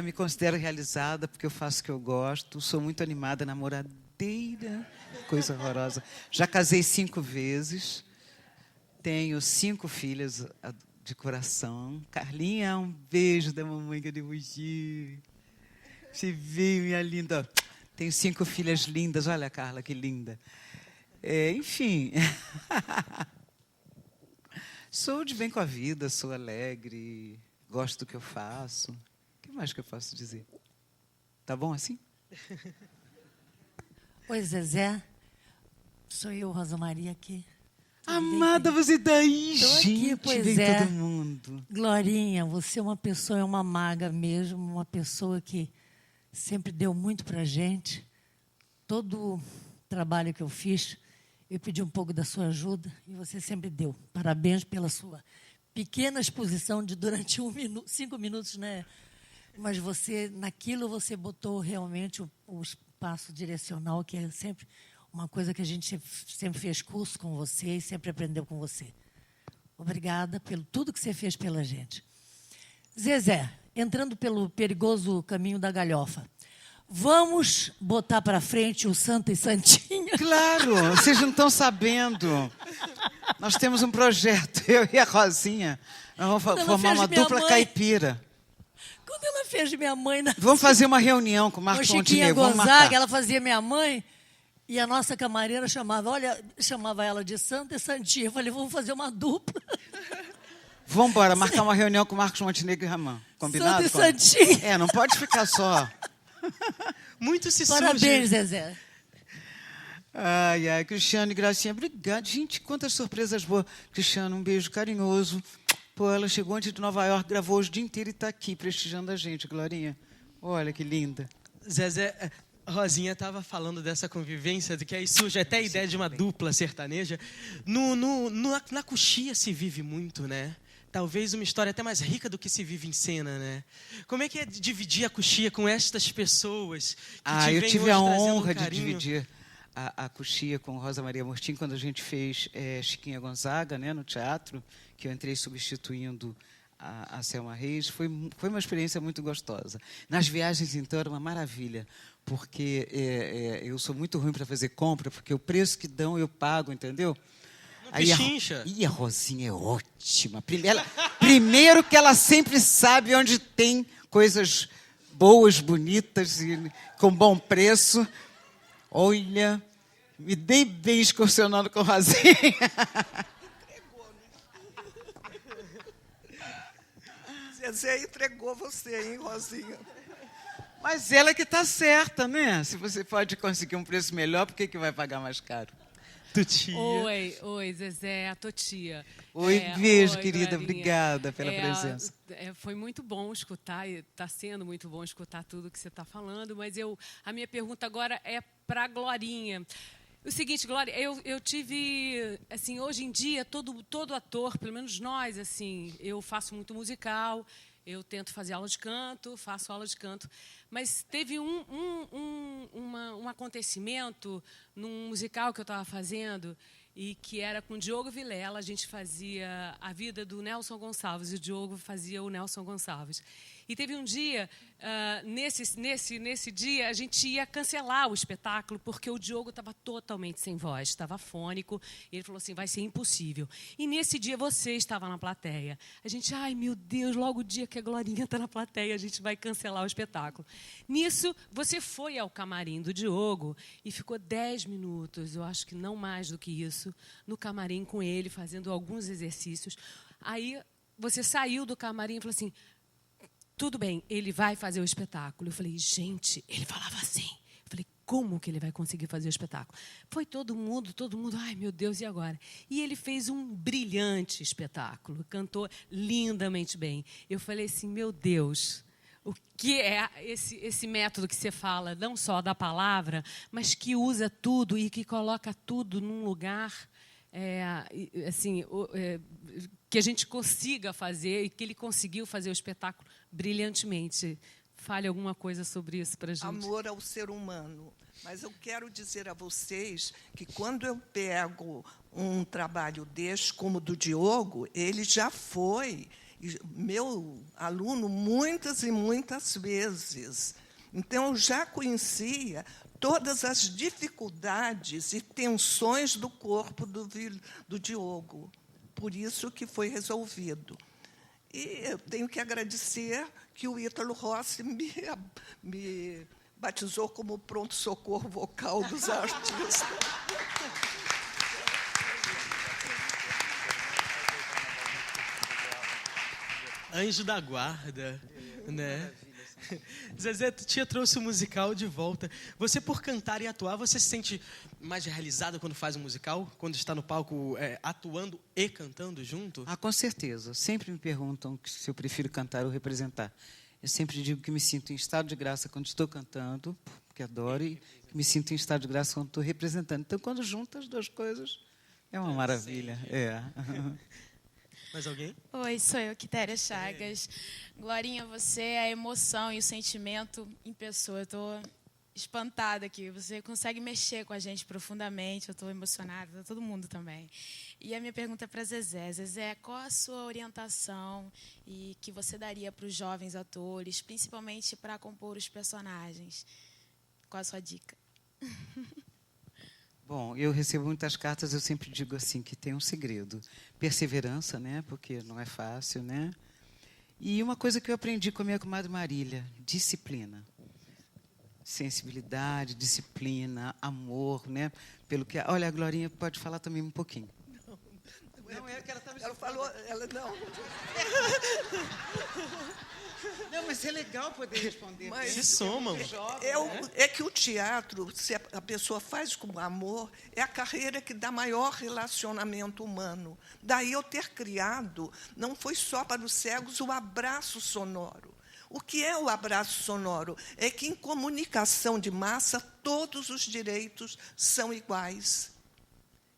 Me considero realizada porque eu faço o que eu gosto, sou muito animada, namoradeira, coisa horrorosa. Já casei 5 vezes, tenho 5 filhas de coração. Carlinha, um beijo da mamãe que eu devo ir. Você veio, minha linda. Tenho 5 filhas lindas, olha, Carla, que linda. Enfim, sou de bem com a vida, sou alegre, gosto do que eu faço. O que mais que eu posso dizer? Tá bom assim? Oi, Zezé. Sou eu, Rosa Maria, aqui. Amada, você tá aí, Tô aqui, gente, pois vem é. todo mundo. Glorinha, você é uma pessoa, é uma maga mesmo, uma pessoa que sempre deu muito pra gente. Todo o trabalho que eu fiz, eu pedi um pouco da sua ajuda e você sempre deu. Parabéns pela sua pequena exposição de durante 5 minutos, né? Mas naquilo você botou realmente o espaço direcional, que é sempre uma coisa que a gente sempre fez curso com você e sempre aprendeu com você. Obrigada pelo tudo que você fez pela gente. Zezé, entrando pelo perigoso caminho da galhofa, vamos botar para frente o Santa e Santinha? Claro, vocês não estão sabendo. Nós temos um projeto, eu e a Rosinha. Nós vamos formar uma dupla caipira. Quando ela fez minha mãe... Vamos fazer uma reunião com o Marcos Montenegro. Gonzaga, ela fazia minha mãe e a nossa camareira chamava ela de Santa e Santinha. Eu falei, vamos fazer uma dupla. Vamos embora, marcar uma reunião com o Marcos Montenegro e Ramã. Combinado? Santa e Santinha. Não pode ficar só. Muito se Parabéns, surge... Zezé. Ai, Cristiano e Gracinha, obrigado. Gente, quantas surpresas boas. Cristiano, um beijo carinhoso. Pô, ela chegou antes de Nova York, gravou hoje o dia inteiro e está aqui prestigiando a gente, Glorinha. Olha que linda. Zezé, Rosinha estava falando dessa convivência, de que aí surge até a ideia de uma dupla sertaneja. Na coxia se vive muito, né? Talvez uma história até mais rica do que se vive em cena, né? Como é que é dividir a coxia com estas pessoas que eu tive a honra de carinho? dividir a coxia com Rosa Maria Murtim quando a gente fez Chiquinha Gonzaga, né, no teatro, que eu entrei substituindo a Selma Reis. Foi uma experiência muito gostosa. Nas viagens, então, era uma maravilha, porque eu sou muito ruim para fazer compra, porque o preço que dão eu pago, entendeu? Aí a Rosinha é ótima. Primeiro que ela sempre sabe onde tem coisas boas, bonitas e com bom preço. Olha, me dei bem excursionando com Rosinha. Zezé entregou você, hein, Rosinha? Mas ela que está certa, né? Se você pode conseguir um preço melhor, por que vai pagar mais caro? Tutia. Oi, Zezé, a Totia. Oi, beijo, querida. Glorinha. Obrigada pela presença. Foi muito bom escutar, está sendo muito bom escutar tudo que você está falando, mas a minha pergunta agora é para a Glorinha. O seguinte, Glória, eu tive, assim, hoje em dia, todo ator, pelo menos nós, assim, eu faço muito musical, eu tento fazer aula de canto, faço aula de canto, mas teve um acontecimento num musical que eu estava fazendo e que era com o Diogo Vilela. A gente fazia a vida do Nelson Gonçalves e o Diogo fazia o Nelson Gonçalves. E teve um dia, nesse dia, a gente ia cancelar o espetáculo porque o Diogo estava totalmente sem voz, estava afônico. E ele falou assim, vai ser impossível. E nesse dia você estava na plateia. A gente, ai meu Deus, logo o dia que a Glorinha está na plateia, a gente vai cancelar o espetáculo. Nisso, você foi ao camarim do Diogo e ficou 10 minutos, eu acho que não mais do que isso, no camarim com ele, fazendo alguns exercícios. Aí você saiu do camarim e falou assim, tudo bem, ele vai fazer o espetáculo. Eu falei, gente, ele falava assim. Eu falei, como que ele vai conseguir fazer o espetáculo? Foi todo mundo, ai, meu Deus, e agora? E ele fez um brilhante espetáculo, cantou lindamente bem. Eu falei assim, meu Deus, o que é esse método que você fala, não só da palavra, mas que usa tudo e que coloca tudo num lugar... que a gente consiga fazer e que ele conseguiu fazer o espetáculo brilhantemente. Fale alguma coisa sobre isso para a gente. Amor ao ser humano. Mas eu quero dizer a vocês que quando eu pego um trabalho desse, como o do Diogo, ele já foi meu aluno muitas e muitas vezes. Então, eu já conhecia todas as dificuldades e tensões do corpo do Diogo. Por isso que foi resolvido. E eu tenho que agradecer que o Ítalo Rossi me batizou como pronto-socorro vocal dos artistas. Anjo da guarda, né? Zezé, tia trouxe o musical de volta. Você, por cantar e atuar, você se sente mais realizada quando faz um musical? Quando está no palco atuando e cantando junto? Com certeza. Sempre me perguntam se eu prefiro cantar ou representar. Eu sempre digo que me sinto em estado de graça quando estou cantando, porque adoro, e me sinto em estado de graça quando estou representando. Então, quando junto as duas coisas, é uma maravilha. Mais alguém? Oi, sou eu, Quitéria Chagas. Glorinha, você é a emoção e o sentimento em pessoa. Eu estou espantada aqui. Você consegue mexer com a gente profundamente. Eu estou emocionada, todo mundo também. E a minha pergunta é para Zezé. Zezé, qual a sua orientação e que você daria para os jovens atores, principalmente para compor os personagens? Qual a sua dica? Bom, eu recebo muitas cartas, eu sempre digo assim que tem um segredo. Perseverança, né? Porque não é fácil, né? E uma coisa que eu aprendi com a minha comadre Marília, disciplina. Sensibilidade, disciplina, amor, né? Pelo que, olha, a Glorinha pode falar também um pouquinho. Não, é que ela falou, ela não. Não, mas é legal poder responder. Mas se somam. É que o teatro, se a pessoa faz com amor, é a carreira que dá maior relacionamento humano. Daí eu ter criado, não foi só para os cegos, o abraço sonoro. O que é o abraço sonoro? É que, em comunicação de massa, todos os direitos são iguais.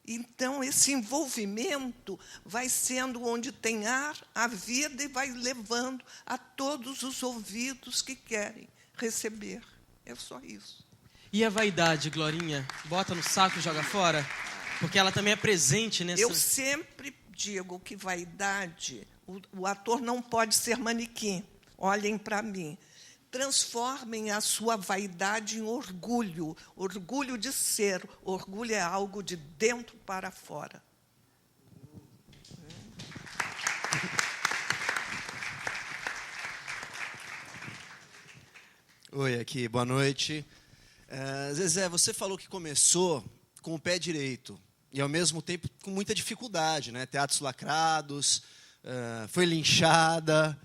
Então, esse envolvimento vai sendo onde tem ar, a vida, e vai levando a todos os ouvidos que querem receber. É só isso. E a vaidade, Glorinha? Bota no saco e joga fora? Porque ela também é presente nessa... Eu sempre digo que vaidade, o ator não pode ser manequim. Olhem para mim. Transformem a sua vaidade em orgulho. Orgulho de ser. Orgulho é algo de dentro para fora. Oi, aqui, boa noite. Zezé, você falou que começou com o pé direito e, ao mesmo tempo, com muita dificuldade, né? Teatros lacrados, foi linchada.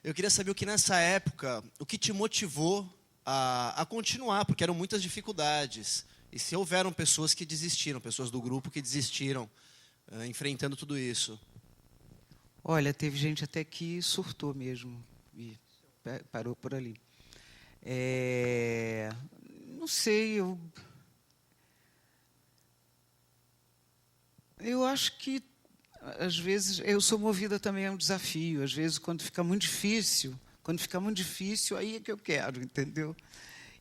Eu queria saber o que, nessa época, o que te motivou a continuar, porque eram muitas dificuldades. E se houveram pessoas que desistiram, pessoas do grupo que desistiram, enfrentando tudo isso? Olha, teve gente até que surtou mesmo e parou por ali. Não sei, eu acho que às vezes eu sou movida também a um desafio. Às vezes, quando fica muito difícil, aí é que eu quero, entendeu?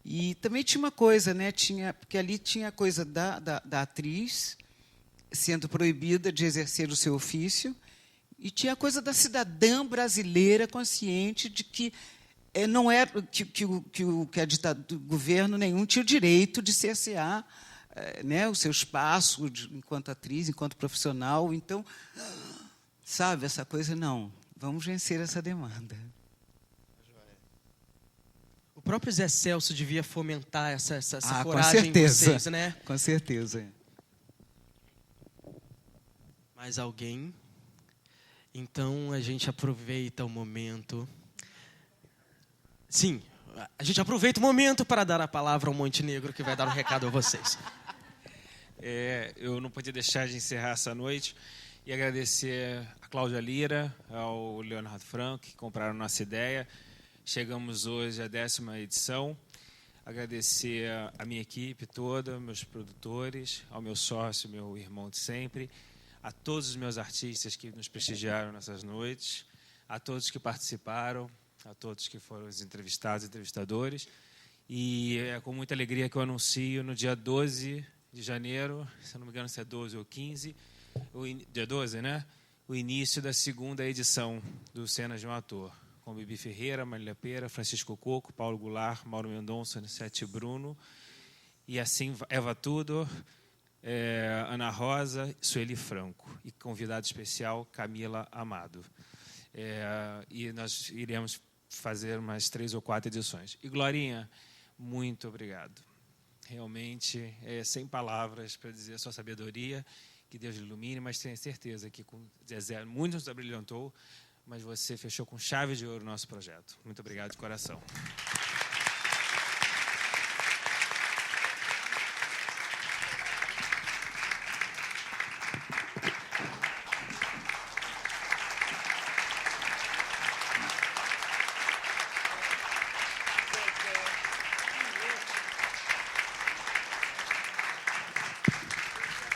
E também tinha uma coisa, né? Porque ali tinha a coisa da atriz sendo proibida de exercer o seu ofício, e tinha a coisa da cidadã brasileira consciente de que não era que a ditadura do governo nenhum tinha o direito de cercear, né, o seu espaço enquanto atriz, enquanto profissional. Então, sabe, essa coisa, não, vamos vencer essa demanda. O próprio Zé Celso devia fomentar essa coragem com certeza, em vocês, né? Com certeza. Mais alguém? Então, a gente aproveita o momento. Sim, a gente aproveita o momento para dar a palavra ao Montenegro, que vai dar um recado a vocês. Eu não podia deixar de encerrar essa noite e agradecer a Cláudia Lira, ao Leonardo Franco, que compraram nossa ideia. Chegamos hoje à 10ª edição. Agradecer a minha equipe toda, meus produtores, ao meu sócio, meu irmão de sempre, a todos os meus artistas que nos prestigiaram nessas noites, a todos que participaram, a todos que foram os entrevistados e entrevistadores. E é com muita alegria que eu anuncio no dia 12 de janeiro, se eu não me engano se é 12 ou 15, dia 12, né? O início da 2ª edição do Cenas de um Ator, com Bibi Ferreira, Marília Pera, Francisco Coco, Paulo Goulart, Mauro Mendonça, Sete Bruno, e assim Eva Tudor, Ana Rosa, Sueli Franco, e convidado especial Camila Amado. E nós iremos fazer mais 3 ou 4 edições. E Glorinha, muito obrigado. Realmente, sem palavras para dizer a sua sabedoria, que Deus lhe ilumine, mas tenho certeza que com Zezé muito nos abrilhantou, mas você fechou com chave de ouro o nosso projeto. Muito obrigado de coração.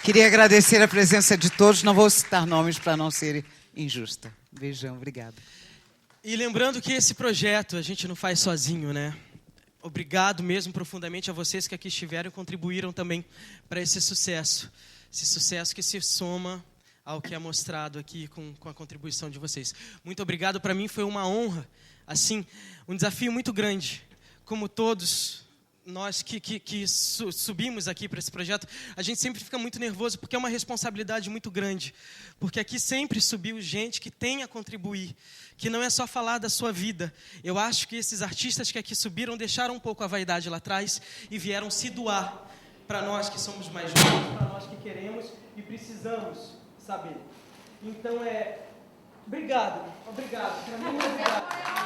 Queria agradecer a presença de todos. Não vou citar nomes para não ser injusta. Beijão, obrigada. E lembrando que esse projeto a gente não faz sozinho, né? obrigado mesmo profundamente a vocês que aqui estiveram e contribuíram também para esse sucesso que se soma ao que é mostrado aqui com a contribuição de vocês. Muito obrigado, para mim foi uma honra, assim, um desafio muito grande, como todos nós que subimos aqui para esse projeto, a gente sempre fica muito nervoso, porque é uma responsabilidade muito grande, porque aqui sempre subiu gente que tem a contribuir, que não é só falar da sua vida. Eu acho que esses artistas que aqui subiram deixaram um pouco a vaidade lá atrás e vieram se doar para nós que somos mais jovens, para nós que queremos e precisamos saber. Então, obrigado, para mim, obrigado.